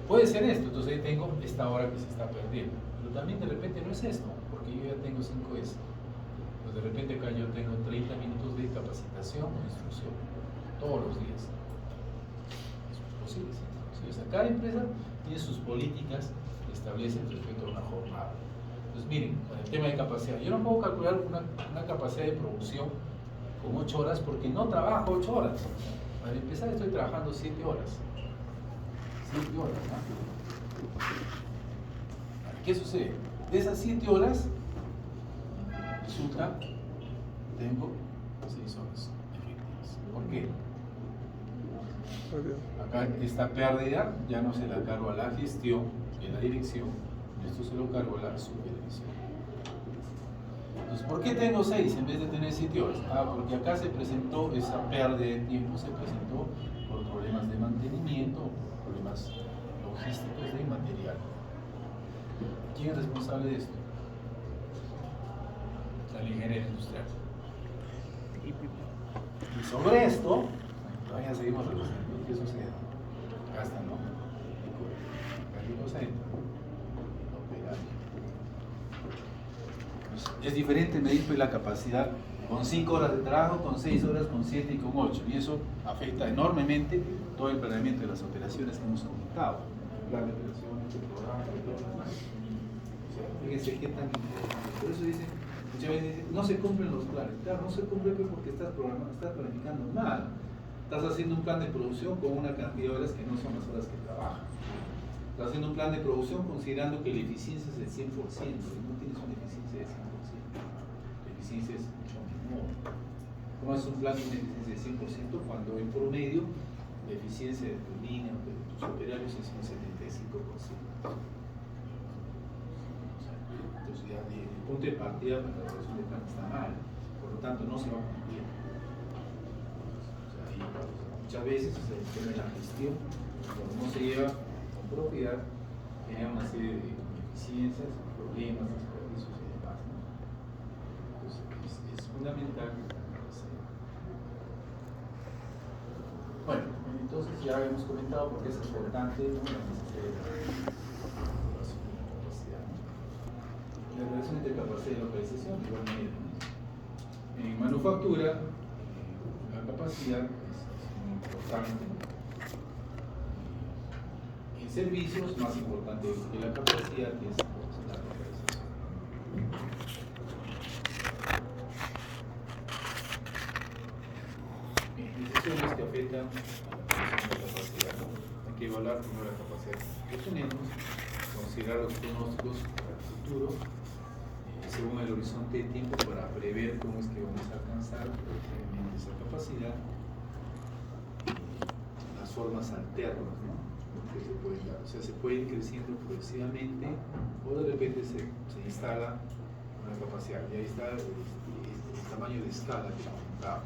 puede ser esto, entonces ahí tengo esta hora que se está perdiendo. Pero también de repente no es esto, porque yo ya tengo 5S. Pues de repente acá yo tengo 30 minutos de capacitación o instrucción, todos los días. Eso es posible, ¿sí? O sea, cada empresa tiene sus políticas que establecen respecto a una jornada. Entonces miren, con el tema de capacidad, yo no puedo calcular una capacidad de producción con 8 horas porque no trabajo 8 horas. Para empezar estoy trabajando 7 horas. 7 horas, ¿no? ¿Qué sucede? De esas 7 horas, resulta, tengo 6 horas efectivas. ¿Por qué? Acá esta pérdida ya no se la cargo a la gestión y a la dirección, esto se lo cargo a la supervisión. Entonces, ¿por qué tengo 6 en vez de tener 7 horas? Porque acá se presentó esa pérdida de tiempo, se presentó por problemas de mantenimiento, por problemas logísticos de material. ¿Quién es responsable de esto? La ingeniería industrial. Y sobre esto, todavía seguimos reduciendo. ¿Qué sucede? Gastan, ¿no? Es diferente medir la capacidad con 5 horas de trabajo, con 6 horas, con 7 y con 8. Y eso afecta enormemente todo el planeamiento de las operaciones que hemos comentado. Plan de operaciones, el programa, y todo lo demás. O sea, fíjense qué tan importante. Por eso dicen, muchas veces dicen, no se cumplen los planes. Claro, no se cumplen porque estás planificando mal. Estás haciendo un plan de producción con una cantidad de horas que no son las horas que trabajas. Estás haciendo un plan de producción considerando que la eficiencia es del 100% y no tienes una eficiencia del 100%. La eficiencia es mucho menor. ¿Cómo es un plan de una eficiencia del 100% cuando en promedio la eficiencia de tu línea o de tus operarios es un 75%? Entonces ya el punto de partida para la elaboración del plan está mal, por lo tanto no se va a cumplir. Muchas veces el tema de la gestión, cuando no se lleva con propiedad, genera una serie de ineficiencias, problemas, desperdicios y demás, ¿no? Entonces es fundamental que sea. Bueno, entonces ya hemos comentado por qué es importante, ¿no?, la necesidad de la evaluación de la capacidad, ¿no? La relación entre capacidad y localización, de igual manera, ¿no? En manufactura, la capacidad importante. En servicios, más importante que la capacidad es la localización. Decisiones que afectan a la capacidad, ¿no? Hay que evaluar primero la capacidad que tenemos, considerar los pronósticos para el futuro, según el horizonte de tiempo, para prever cómo es que vamos a alcanzar esa capacidad. Formas alternas, ¿no?, que se pueden dar. O sea, se puede ir creciendo progresivamente o de repente se instala una capacidad. Y ahí está el tamaño de escala que comentaba.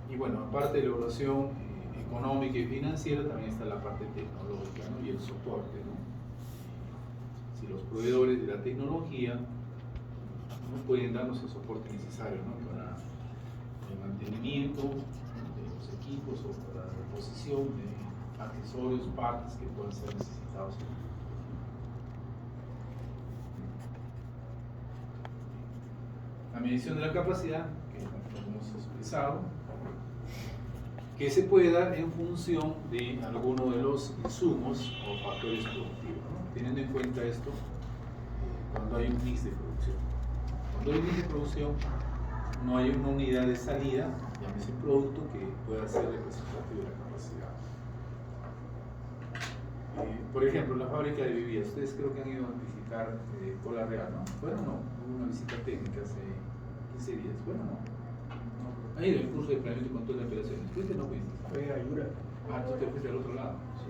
Y bueno, aparte de la evaluación económica y financiera, también está la parte tecnológica, ¿no?, y el soporte, ¿no? Si los proveedores de la tecnología no pueden darnos el soporte necesario, ¿no?, para el mantenimiento de los equipos o para la reposición de accesorios, partes que puedan ser necesitados. La medición de la capacidad, que hemos expresado, que se puede dar en función de alguno de los insumos o factores productivos, ¿no? Teniendo en cuenta esto, cuando hay un mix de producción. Cuando hay un mix de producción, no hay una unidad de salida, llámese producto, que pueda ser representativo de la capacidad. Por ejemplo, la fábrica de bebidas, ustedes creo que han ido a visitar Cola Real, ¿no? Bueno, no, hubo una visita técnica hace 15 días, bueno, no. Ha ido el curso de planeamiento y control de operaciones, ¿fuiste o no fuiste? Fue a Yura. Tú te fuiste al otro lado. Sí.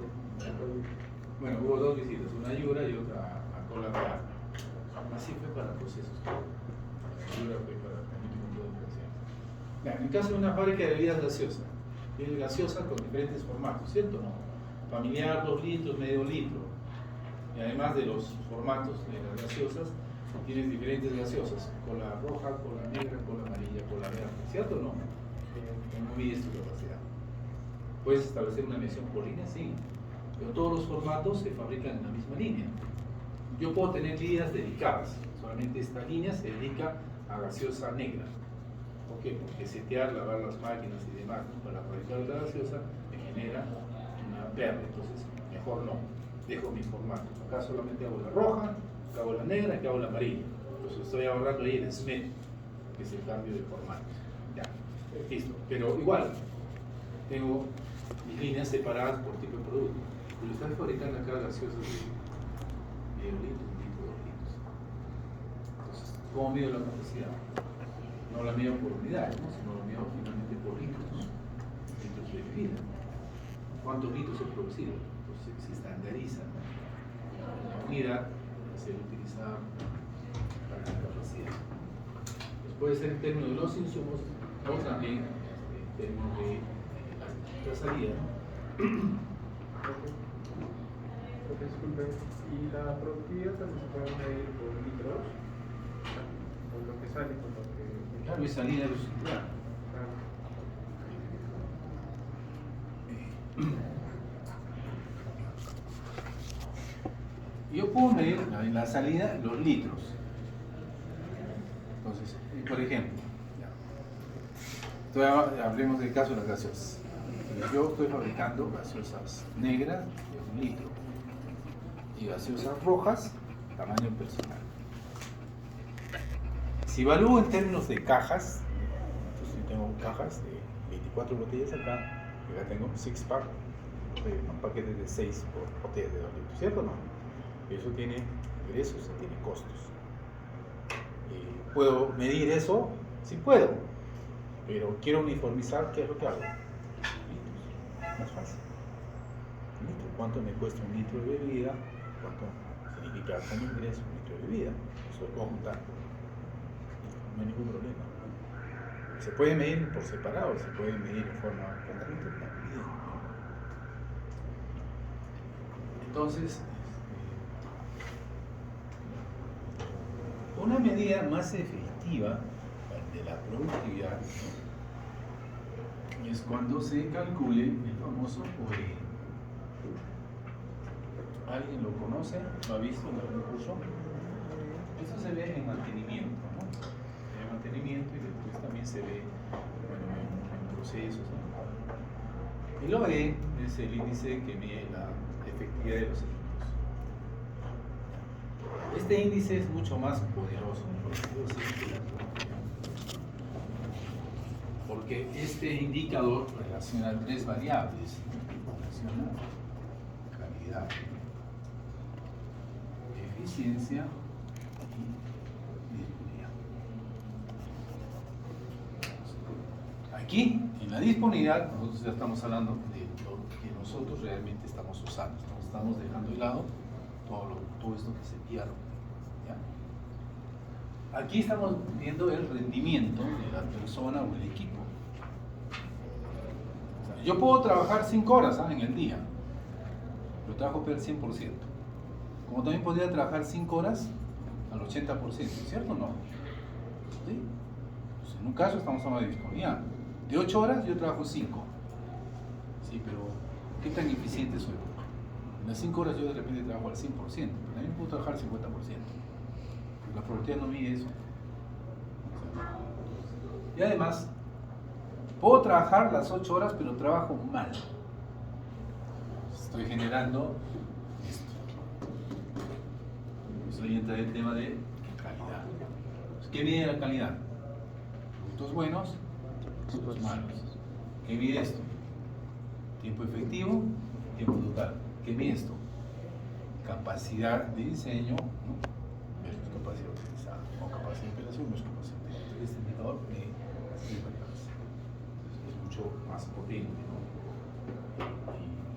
Bueno, hubo 2 visitas, una a Yura y otra a Cola Real. Así fue para procesos. Yura fue para en el caso de una fábrica de bebidas gaseosas, tiene gaseosa con diferentes formatos, ¿cierto o no? Familiar, 2 litros, medio litro. Y además de los formatos de las gaseosas, tienes diferentes gaseosas: cola roja, cola negra, cola amarilla, cola verde, ¿cierto o no? ¿Cómo mides tu capacidad? ¿Puedes establecer una medición por línea? Sí. Pero todos los formatos se fabrican en la misma línea. Yo puedo tener líneas dedicadas. Solamente esta línea se dedica a gaseosa negra. ¿Por qué? Porque setear, lavar las máquinas y demás, ¿no?, para fabricar la gaseosa me genera una pérdida, entonces mejor no. dejo mi formato. Acá solamente hago la roja, acá hago la negra, acá hago la amarilla. Entonces estoy ahorrando ahí el SMED, que es el cambio de formato. Ya, listo. Pero igual, tengo mis líneas separadas por tipo de producto. Pero estoy fabricando acá gaseosas de medio litro, 1 litro, 2 litros. Entonces, ¿cómo mido la capacidad? No la mido por unidades, ¿no? Sino la mido finalmente por litros. Litros de bebida. ¿Cuántos litros he producido? Entonces se estandariza, ¿no? La unidad para ser utilizada para la capacidad. Pues puede ser en términos de los insumos o también en términos de la salida, ¿no? Disculpe, ¿y la productividad también se puede medir por litros? ¿O lo que sale con lo que...? Claro, y salida de los claro. Yo puedo medir en la salida los litros. Entonces, por ejemplo, hablemos del caso de las gaseosas. Yo estoy fabricando gaseosas negras de 1 litro y gaseosas rojas tamaño personal. Si evalúo en términos de cajas, entonces tengo cajas de 24 botellas acá tengo un 6-pack, un paquete de 6 por botella de 2 litros, ¿cierto o no? Eso tiene ingresos y tiene costos. ¿Puedo medir eso? Sí puedo, pero quiero uniformizar, ¿qué es lo que hago? Litros, más fácil. Litro. ¿Cuánto me cuesta 1 litro de bebida? ¿Cuánto significa como ingreso 1 litro de bebida? Eso lo puedo juntar. No hay ningún problema. Se puede medir por separado, se puede medir en forma conjunta también. Entonces, una medida más efectiva de la productividad es cuando se calcule el famoso OE. ¿Alguien lo conoce? ¿Lo ha visto en algún curso? Eso se ve en mantenimiento, ¿no? En mantenimiento y después también se ve en procesos, ¿no? El OE es el índice que mide la efectividad de los equipos. Este índice es mucho más poderoso, porque este indicador relaciona 3 variables: relaciona calidad, eficiencia y disponibilidad. Aquí, en la disponibilidad, nosotros ya estamos hablando de lo que nosotros realmente estamos usando. Estamos dejando de lado todo esto que se pierde. ¿Ya? Aquí estamos viendo el rendimiento de la persona o el equipo. O sea, yo puedo trabajar 5 horas en el día, pero trabajo al 100%. Como también podría trabajar 5 horas al 80%, ¿cierto o no? ¿Sí? Pues en un caso estamos hablando de disponibilidad. De 8 horas yo trabajo 5. Sí, pero ¿qué tan eficiente soy? En las 5 horas yo de repente trabajo al 100%, pero también puedo trabajar al 50%. Pero la productividad no mide eso. Y además, puedo trabajar las 8 horas, pero trabajo mal. Estoy generando esto. Eso ahí entra el tema de calidad. ¿Qué mide la calidad? Productos buenos, productos malos. ¿Qué mide esto? Tiempo efectivo, tiempo total. ¿Qué mide esto? Capacidad de diseño, ¿no? Versus capacidad utilizada. O capacidad de operación versus capacidad de operación. Este indicador mide las 3 variables. Es mucho más potente, ¿no?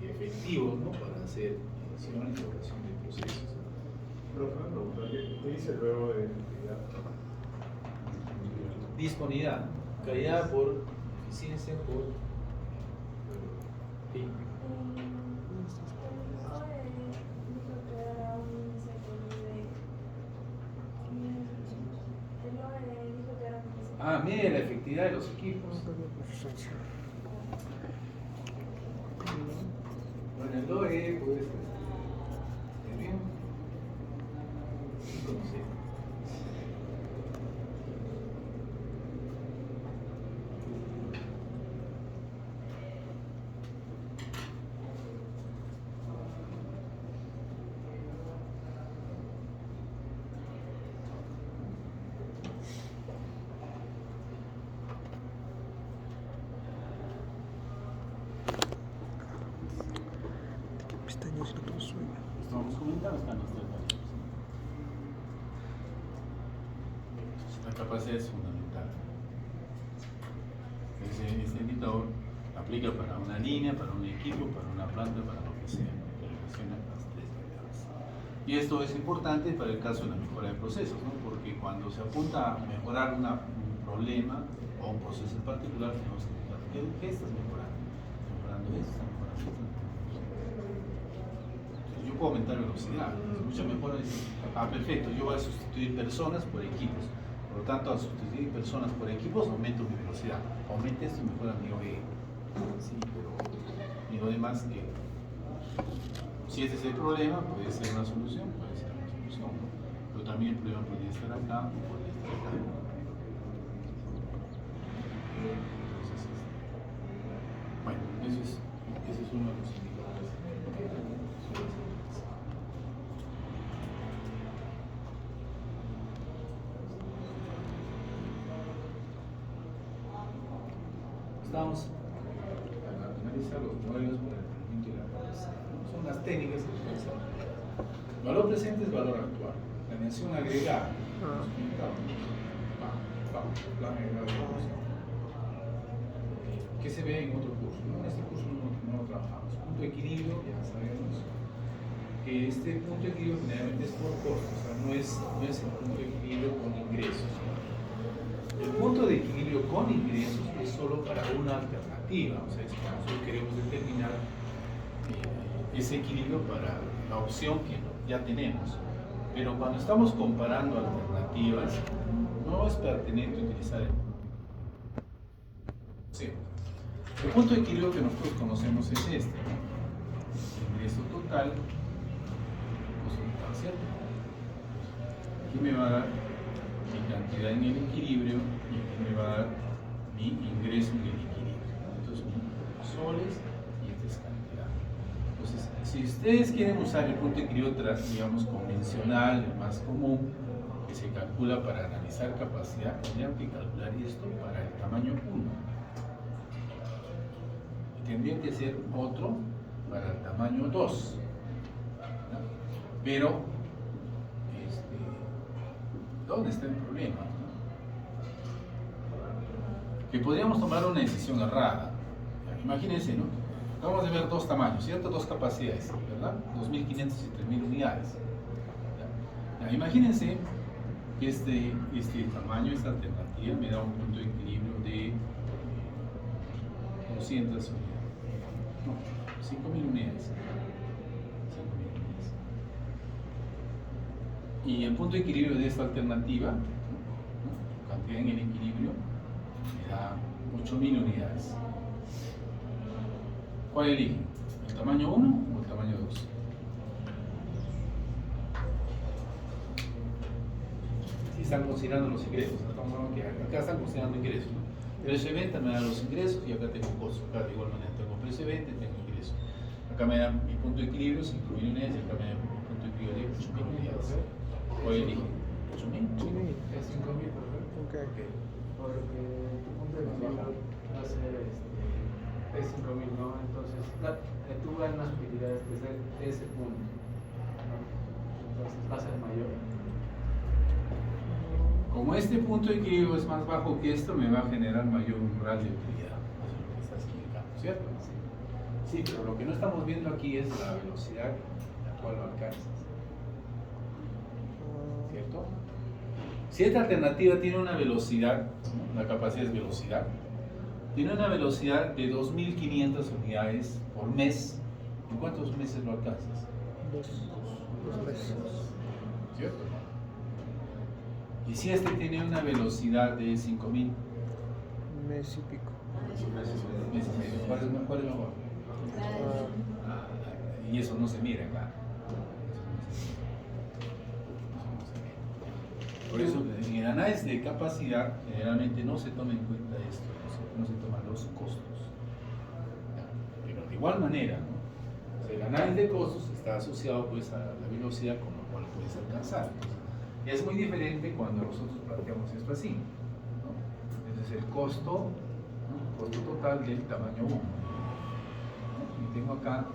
Y efectivo, ¿no? Para hacer edición y elaboración de procesos. Profe, una pregunta, ¿qué dice luego de efectividad? Disponibilidad, calidad por eficiencia, por fin. Mide la efectividad de los equipos. Bueno, el OE puede ser bien. Entonces, Estamos comentando acá nuestra etapa. La capacidad es fundamental. Este indicador aplica para una línea, para un equipo, para una planta, para lo que sea, que relaciona las tres variables. Y esto es importante para el caso de la mejora de procesos, ¿no? Porque cuando se apunta a mejorar un problema o un proceso en particular, tenemos que preguntar, ¿qué estás mejorando? ¿Mejorando esto? ¿Estás mejorando esto? Entonces, yo puedo aumentar velocidad, es mucha mejora. Perfecto, yo voy a sustituir personas por equipos. Por lo tanto, al sustituir personas por equipos, aumento mi velocidad. Aumenta esto y mejora mi OE. Sí, pero y lo demás que si este es el problema, puede ser una solución, ¿no? Pero también el problema podría estar acá o podría estar acá. Entonces, bueno, ese es uno de los indicadores. Vamos a analizar los modelos para el rendimiento de la capacidad. Son las técnicas que utilizamos. Valor presente es valor actual. La mención agregada. Plan agregado de producción. ¿Qué se ve en otro curso? ¿No? En este curso no lo trabajamos. Punto de equilibrio, ya sabemos que este punto de equilibrio generalmente es por costo, o sea, no es el punto de equilibrio con ingresos. El punto de equilibrio con ingresos es solo para una alternativa, o sea, es cuando nosotros queremos determinar ese equilibrio para la opción que ya tenemos. Pero cuando estamos comparando alternativas, no es pertinente utilizar el punto de equilibrio. Sí. El punto de equilibrio que nosotros conocemos es este, ¿no? Ingreso total, costo total, ¿cierto? Aquí me va a dar mi cantidad en el equilibrio y aquí me va a dar mi ingreso en el equilibrio. Entonces son soles y esta es cantidad. Entonces, si ustedes quieren usar el punto de equilibrio, digamos, convencional, el más común, que se calcula para analizar capacidad, tendrían que calcular esto para el tamaño 1. Y tendría que ser otro para el tamaño 2. ¿No? Pero, ¿dónde está el problema? Que podríamos tomar una decisión errada. Imagínense, ¿no? Acabamos de ver dos tamaños, ¿cierto? Dos capacidades, ¿verdad? 2.500 y 3.000 unidades. ¿Ya? Imagínense que este tamaño, esta alternativa, me da un punto de equilibrio de 200 unidades. No, 5.000 unidades. Y el punto de equilibrio de esta alternativa, ¿no? Cantidad en el equilibrio, me da 8.000 unidades. ¿Cuál eligen? ¿El tamaño 1 o el tamaño 2? Si están considerando los ingresos, estamos hablando que acá están considerando ingresos, ¿no? Precio de venta me da los ingresos y acá tengo costos. Acá de igual manera tengo precio de venta y tengo ingresos. Acá me da mi punto de equilibrio 5.000 unidades y acá me da mi punto de equilibrio de 8.000 unidades. ¿Cuál eligen? ¿8.000? 8.000. Es 5.000, perfecto. Okay. Porque tu punto de equilibrio va a ser es 5.000, ¿no? Entonces, tú ganas utilidades desde ese punto, ¿no? Entonces va a ser mayor. Como este punto de equilibrio es más bajo que esto, me va a generar mayor umbral de utilidad. Eso es lo que está explicando, ¿cierto? Sí, pero lo que no estamos viendo aquí es la velocidad a la cual lo alcanzas. ¿Cierto? Si esta alternativa tiene una velocidad, ¿no? La capacidad es velocidad, tiene una velocidad de 2.500 unidades por mes, ¿en cuántos meses lo alcanzas? 2 meses. ¿Cierto? Y si este tiene una velocidad de 5.000 mes y pico. meses y medio, ¿cuál es mejor? Y eso no se mira, claro. Por eso, en el análisis de capacidad, generalmente no se toma en cuenta esto, no se toman los costos. Pero de igual manera, ¿no? O sea, el análisis de costos está asociado pues, a la velocidad con la cual puedes alcanzar. Y es muy diferente cuando nosotros planteamos esto así, ¿no? Ese es el costo, ¿no? Costo total del tamaño 1. ¿No? Y tengo acá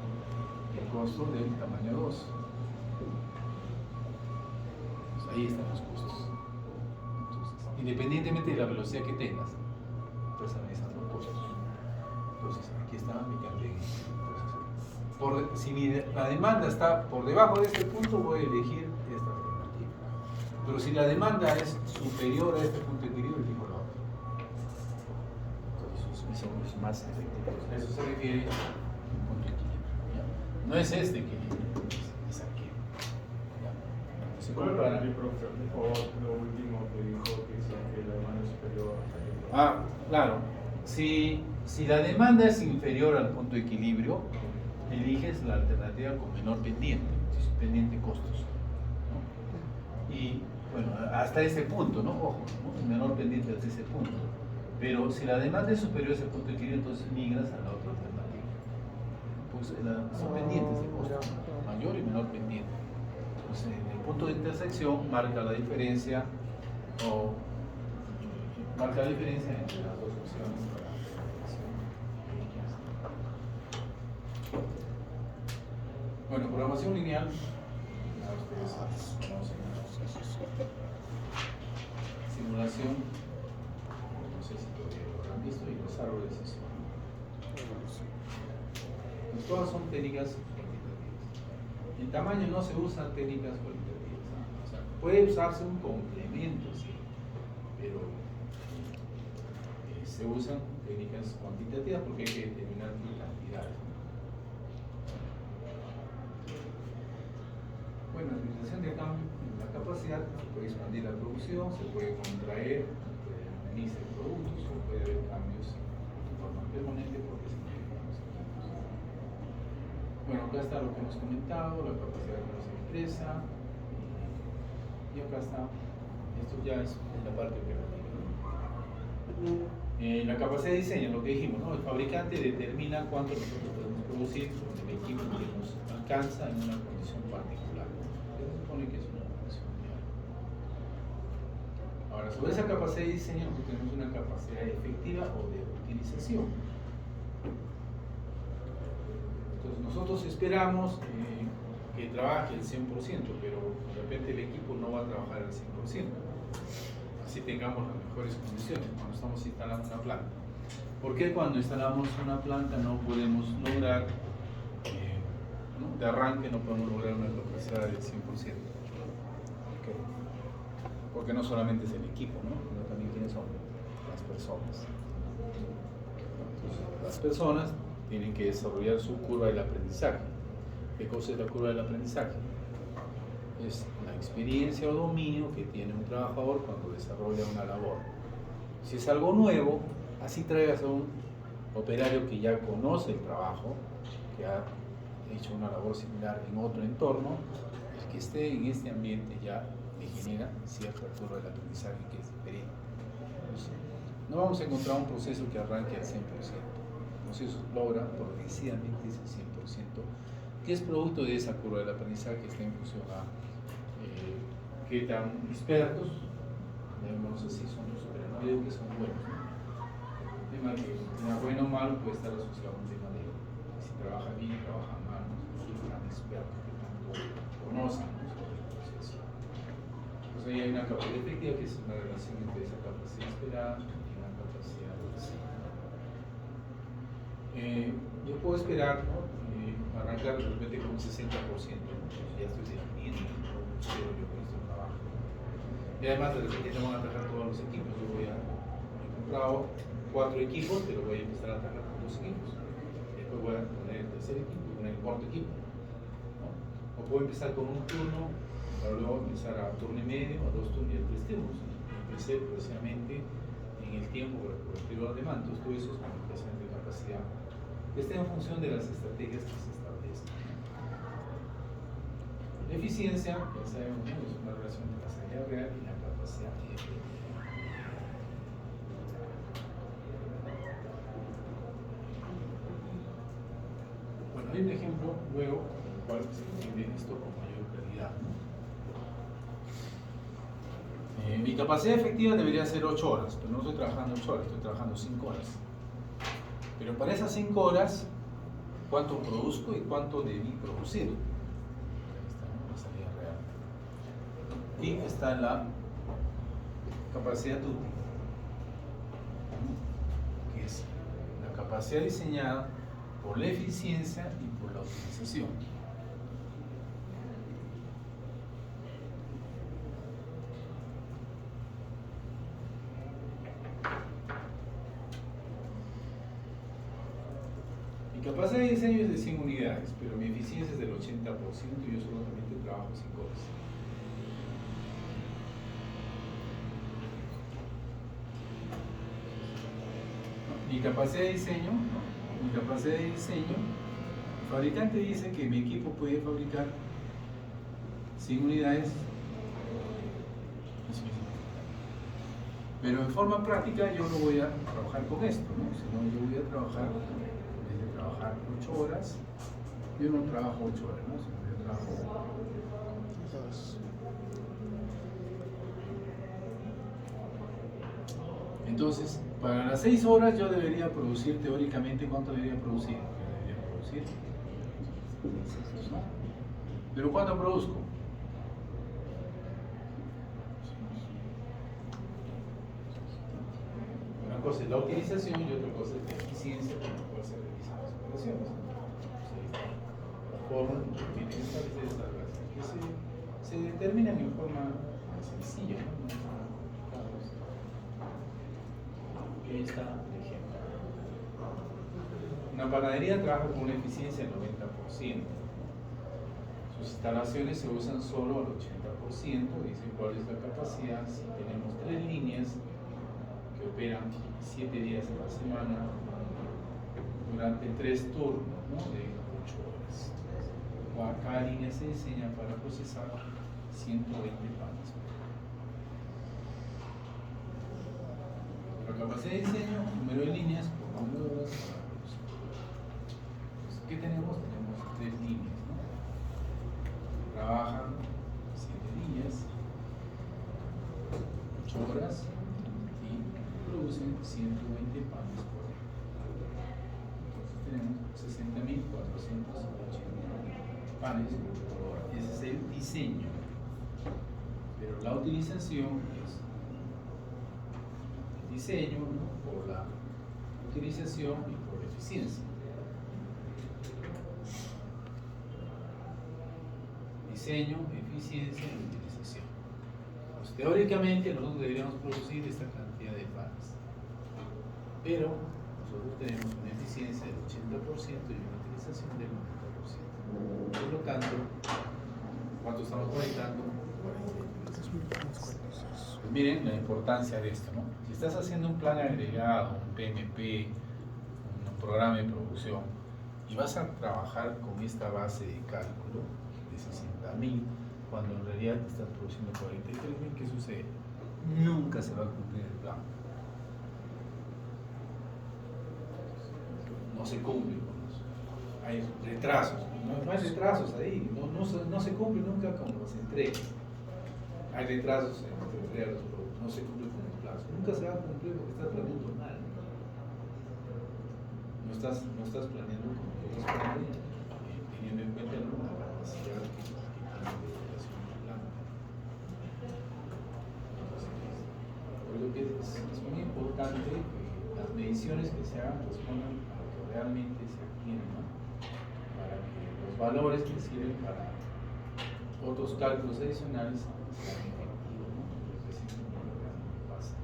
el costo del tamaño 2. Pues ahí están los costos. Entonces, independientemente de la velocidad que tengas, estás analizando costos. Entonces, aquí está mi cartera. Si la demanda está por debajo de este punto, voy a elegir esta alternativa. Pero si la demanda es superior a este punto de equilibrio, elijo la otra. Entonces, son más efectivos. A eso se refiere un punto de equilibrio. ¿Ya? No es este equilibrio, es aquí. ¿Ya? Se compara. O lo último que dijo que decía que la demanda es superior a Ah, claro. Si la demanda es inferior al punto de equilibrio, eliges la alternativa con menor pendiente costos, ¿no? Y bueno, hasta ese punto, ¿no? Ojo, ¿no? Menor pendiente hasta ese punto. Pero si la demanda es superior a ese punto de equilibrio, entonces migras a la otra alternativa. Pues son pendientes de costos, ¿no? Mayor y menor pendiente. Entonces, en el punto de intersección marca la diferencia entre las dos opciones. Bueno, programación lineal, ya ustedes conocen. Simulación, no sé si todavía lo habrán visto, y desarrollo de sesión. Pues todas son técnicas cuantitativas. En tamaño no se usan técnicas cualitativas, ¿no? O sea, puede usarse un complemento, sí, pero se usan técnicas cuantitativas porque hay que determinar cantidades. Bueno, la utilización de cambio en la capacidad, se puede expandir la producción, se puede contraer el índice de productos, o puede haber cambios de forma permanente porque se modifican los equipos. Bueno, acá está lo que hemos comentado, la capacidad de la empresa, y acá está, esto ya es la parte operativa. La capacidad de diseño, lo que dijimos, ¿no? El fabricante determina cuánto nosotros podemos producir con el equipo que nos alcanza en una condición particular. Se supone que es una condición real. Ahora, sobre esa capacidad de diseño, nosotros tenemos una capacidad efectiva o de utilización. Entonces, nosotros esperamos que trabaje el 100%, pero de repente el equipo no va a trabajar al 100%. Así tengamos las mejores condiciones cuando estamos instalando una planta. ¿Por qué cuando instalamos una planta no podemos lograr, ¿no? De arranque no podemos lograr una capacidad del 100%? ¿Okay? Porque no solamente es el equipo, ¿no? Sino también quiénes son las personas. Entonces, las personas tienen que desarrollar su curva del aprendizaje. ¿Qué cosa es la curva del aprendizaje? Es la experiencia o dominio que tiene un trabajador cuando desarrolla una labor. Si es algo nuevo, así traigas a un operario que ya conoce el trabajo, que ha hecho una labor similar en otro entorno, el que esté en este ambiente ya le genera cierta curva del aprendizaje que es diferente. Entonces, no vamos a encontrar un proceso que arranque al 100%. El proceso logra progresivamente ese 100%, que es producto de esa curva del aprendizaje que está en función a qué tan expertos, digamos así, son los operadores. No digo que son buenos, ¿no? El tema que sea bueno o malo puede estar asociado a un tema de si trabaja bien, trabaja mal, ¿no? Si son tan expertos que tanto conocen, ¿no? Sobre el proceso. Entonces ahí hay una capacidad efectiva que es una relación entre esa capacidad esperada y una capacidad de diseño. Yo puedo esperar, ¿no? Arrancar de repente con un 60%, ¿no? Ya estoy definiendo cómo quiero yo con este trabajo. Y además de repente no van a atacar todos los equipos. Yo he comprado 4 equipos, pero voy a empezar a atacar con 2 equipos. Después voy a poner el tercer equipo y poner el cuarto equipo, ¿no? O puedo empezar con un turno para luego empezar a turno y medio, a 2 turnos y a 3 turnos. Empecé precisamente en el tiempo por el periodo de demanda. Entonces todo eso es comunicación de capacidad. Está en función de las estrategias que se establecen. La eficiencia, ya sabemos, ¿no? Es una relación entre la salida real y la capacidad efectiva. Bueno, hay un ejemplo luego en el cual se entiende esto con mayor claridad, ¿no? Mi capacidad efectiva debería ser 8 horas, pero no estoy trabajando 8 horas, estoy trabajando 5 horas. Pero para esas 5 horas cuánto produzco y cuánto debí producir. Ahí está, ¿no? La salida real. Y está la capacidad útil, que es la capacidad diseñada por la eficiencia y por la utilización. Mi capacidad de diseño es de 100 unidades, pero mi eficiencia es del 80% y yo solamente trabajo 5 horas. Mi capacidad de diseño, ¿no? Mi capacidad de diseño, el fabricante dice que mi equipo puede fabricar 100 unidades, pero en forma práctica yo no voy a trabajar con esto, ¿no? Sino yo voy a trabajar, en vez de trabajar 8 horas, yo no trabajo 8 horas, ¿no? Sino yo trabajo 2. Entonces, para las 6 horas yo debería producir teóricamente, ¿cuánto debería producir? Yo debería producir, ¿no? Pero ¿cuánto produzco? Una cosa es la utilización y otra cosa es la eficiencia con la cual se realizan las operaciones. La forma en que tienen que establecer estas relaciones que se determinan en forma sencilla, ¿no? Ahí está el ejemplo. Una panadería trabaja con una eficiencia del 90%. Sus instalaciones se usan solo al 80%. Dice cuál es la capacidad. Si tenemos 3 líneas que operan 7 días a la semana durante 3 turnos, ¿no? De 8 horas. Cada línea se diseña para procesar 120 panes. La capacidad de diseño, número de líneas por número de horas para producir. ¿Qué tenemos? Tenemos 3 líneas, ¿no? Trabajan 7 días, 8 horas y producen 120 panes por hora. Entonces tenemos 60.480 panes por hora. Ese es el diseño. Pero la utilización es diseño, ¿no? Por la utilización y por la eficiencia. Diseño, eficiencia y utilización. Pues, teóricamente nosotros deberíamos producir esta cantidad de panes, pero nosotros tenemos una eficiencia del 80% y una utilización del 90%. Por lo tanto, ¿cuánto estamos fabricando? 40. Pues miren la importancia de esto, ¿no? Si estás haciendo un plan agregado, un PMP, un programa de producción, y vas a trabajar con esta base de cálculo de 60.000, cuando en realidad estás produciendo 43.000, ¿qué sucede? Nunca se va a cumplir el plan. No se cumple con eso. Hay retrasos, no hay retrasos ahí, no se cumple nunca con las entregas. Hay retrasos en la entrega de los productos, no se cumple con los plazos. Nunca se va a cumplir porque estás planeando mal. No estás planeando como tú estás planeando, teniendo en cuenta la capacidad que tiene de operación del plan. Por lo que es muy importante que las mediciones que se hagan respondan a lo que realmente se adquiere, ¿no? Para que los valores que sirven para otros cálculos adicionales sean efectivos, ¿no? Representen lo que realmente pasa.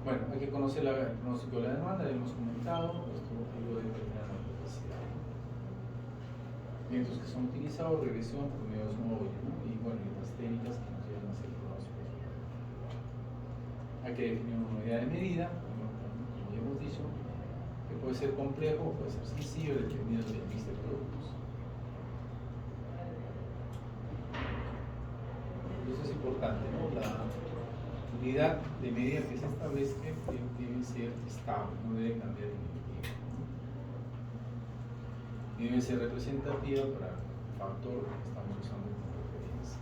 Bueno, hay que conocer el pronóstico de la demanda, ya hemos comentado, esto ayuda a determinar la capacidad. Métodos que son utilizados, regresión por medios móviles, ¿no? Y bueno, y las técnicas que nos llevan a hacer pronósticos. Hay que definir una unidad de medida, como ya hemos dicho, que puede ser complejo o puede ser sencillo, dependiendo del mix de productos. Eso es importante, ¿no? La unidad de medida que se establezca debe ser estable, no debe cambiar en el tiempo, ¿no? Debe ser representativa para el factor que estamos usando como referencia.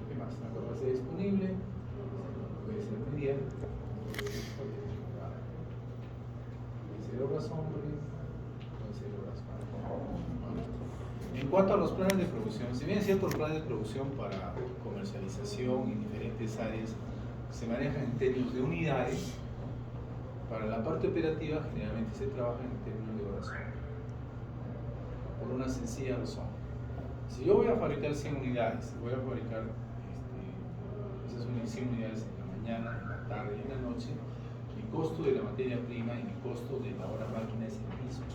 ¿Qué más? La capacidad disponible, día, 0 horas hombres, 0 horas mujeres. En cuanto a los planes de producción, si bien es cierto, los planes de producción para comercialización en diferentes áreas se manejan en términos de unidades, para la parte operativa generalmente se trabaja en términos de horas hombre, por una sencilla razón. Si yo voy a fabricar 100 unidades, voy a fabricar esas 100 unidades en la mañana, en la tarde y en la noche, mi costo de la materia prima y mi costo de la hora máquina es el mismo.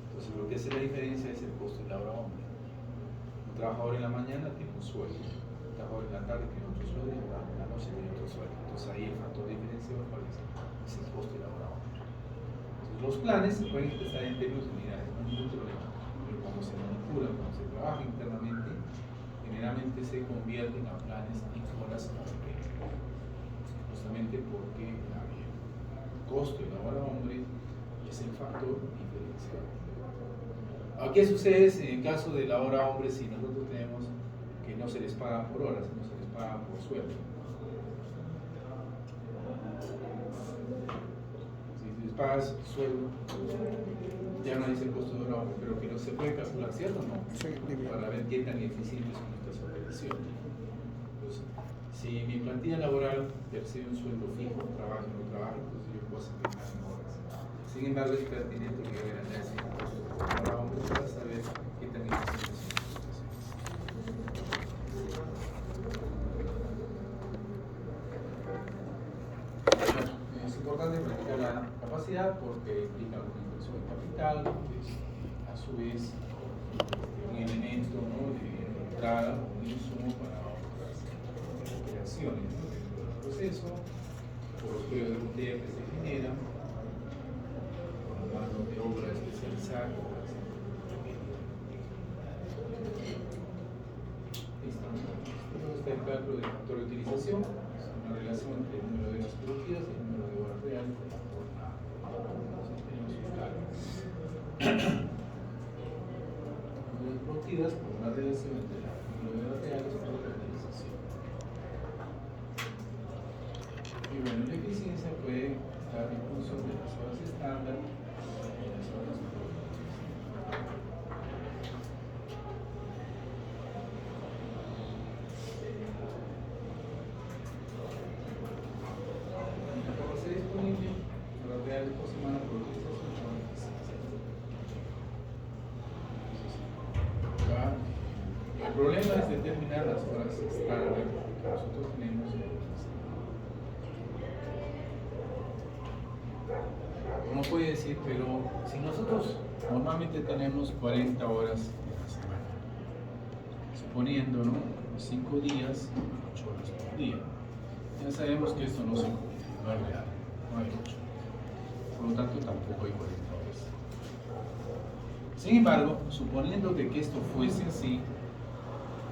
Entonces lo que hace la diferencia es el costo de la hora hombre. Un trabajador en la mañana tiene un sueldo, un trabajador en la tarde tiene otro sueldo y en la noche tiene otro sueldo. Entonces ahí el factor diferenciador es el costo de la hora hombre. Entonces los planes se pueden expresar en términos de unidades, no hay ningún problema. Pero cuando se manipula, cuando se trabaja internamente, generalmente se convierten a planes en horas hombre, justamente porque el costo de la hora hombre es el factor diferencial. ¿Qué sucede en el caso de la hora hombre si nosotros tenemos que no se les paga por horas, sino se les paga por sueldo? Si les pagas sueldo, ya no dice el costo de hora hombre, pero que no se puede calcular, ¿cierto o no? Sí, dime. Para ver qué tan eficientes son nuestras operaciones. Entonces, si mi plantilla laboral percibe un sueldo fijo, trabaje o no trabaje, entonces yo puedo hacer más en horas. Sin embargo, es pertinente que vean ese costo de hora hombre para saber qué tan eficientes son nuestras operaciones. Es importante practicar la capacidad porque implica una inversión de capital, que es a su vez un elemento, ¿no?, de entrada, un insumo para otras operaciones, ¿no?, dentro del proceso, por los cuellos de botella que se generan, por la mano de obra especializada. Listo. Luego está el cálculo del factor de utilización, es una relación entre el número de horas producidas y el número de horas reales de la jornada. Entonces tenemos un cálculo. Horas producidas por una relación entre el número de horas reales y la utilización. Y bueno, la eficiencia puede estar en función de las horas estándar y las horas producidas. Disponible, horas reales por semana por utilización son eficiencias. El problema es determinar las horas estándar que nosotros tenemos. Uno puede decir, pero si nosotros normalmente tenemos 40 horas en la semana, suponiendo, ¿no?, 5 días, 8 horas por día, ya sabemos que esto no se cumple, no es real. No hay 8. Por lo tanto, tampoco hay 40 horas. Sin embargo, suponiendo de que esto fuese así,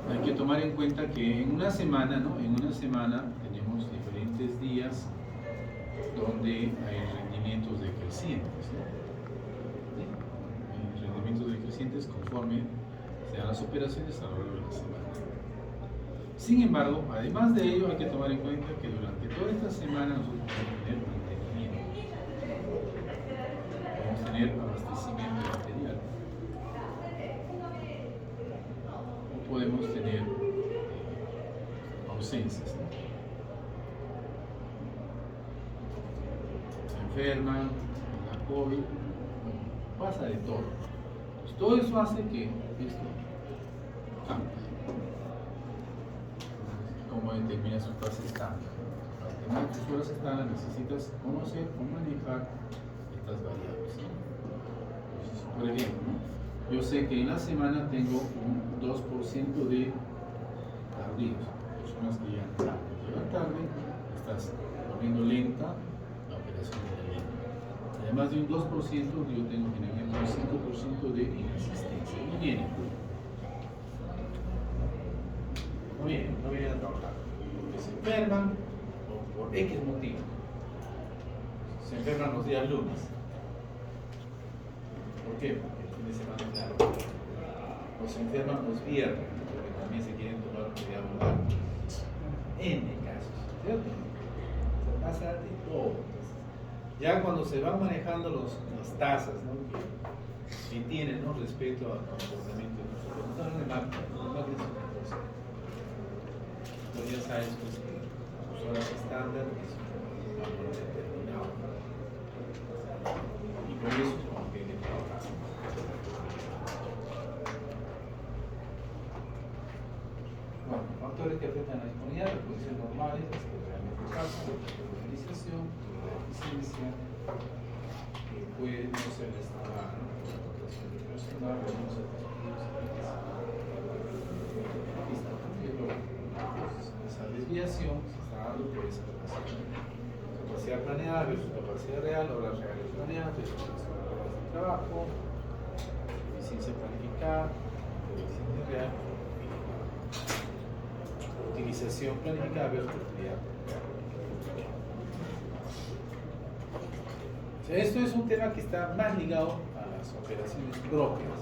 hay que tomar en cuenta que en una semana, ¿no?, en una semana tenemos diferentes días donde hay rendimientos decrecientes, ¿no? Hay rendimientos decrecientes conforme se dan las operaciones a lo largo de la semana. Sin embargo, además de ello, hay que tomar en cuenta que durante toda esta semana nosotros podemos tener mantenimiento, podemos tener abastecimiento de material, o podemos tener ausencias, ¿no? Se enferman, la COVID, pasa de todo. Pues todo eso hace que esto cambie. ¿Cómo determinas tu tasa estándar? Para determinar tus horas estándar necesitas conocer o manejar estas variables. Entonces, por ejemplo, yo sé que en la semana tengo un 2% de tardíos, personas que llegan tarde, estás volviendo lenta la operación de lenta. Además de un 2%, yo tengo generalmente un 5% de inasistencia. No vienen. No vienen a trabajar. Porque se enferman o por X motivo. Se enferman los días lunes. ¿Por qué? Porque el fin de semana es largo. O se enferman los viernes, porque también se quieren tomar un día largo. N casos. ¿cierto? Se pasa de todo. Entonces, ya cuando se van manejando las tasas, ¿no? que tienen, ¿no? respecto al comportamiento de nosotros, no es de máquina, es otra cosa. Entonces ya sabes pues, que sus horas estándar es un valor determinado. Y por eso como que le trabajar. Bueno, factores que afectan la disponibilidad, las condiciones normales, las que realmente pasan, la organización, la eficiencia, que puede no ser estimada, ¿no? La rotación de personal, los esa desviación se está dando por esa capacidad planeada versus capacidad real, horas reales planeadas versus horas de trabajo, eficiencia planificada, eficiencia real. Utilización planificada versus utilidad. O sea, esto es un tema que está más ligado a las operaciones propias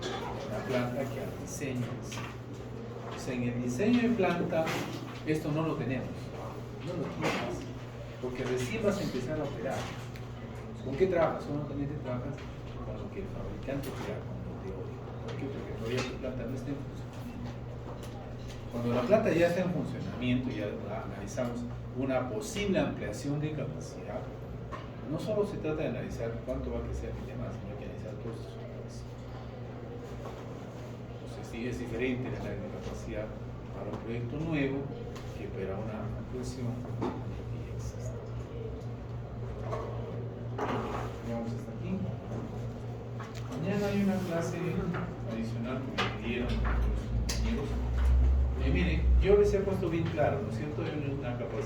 de la planta que al diseño. O sea, en el diseño de planta esto no lo tenemos, no lo tienes, porque recién vas a empezar a operar. ¿Con qué trabajas? Solamente trabajas con lo que el fabricante te da como teórico. ¿Por qué? Porque todavía tu planta no está en funcionamiento. Cuando la planta ya está en funcionamiento, ya analizamos una posible ampliación de capacidad, no solo se trata de analizar cuánto va a crecer el tema, sino que analizar todos sus factores. Entonces sí es diferente la capacidad para un proyecto nuevo que para una ampliación que ya existe. Vamos hasta aquí. Mañana hay una clase adicional que me pidieron los compañeros. Miren, yo les he puesto bien claro, ¿no es cierto? Hay una capacidad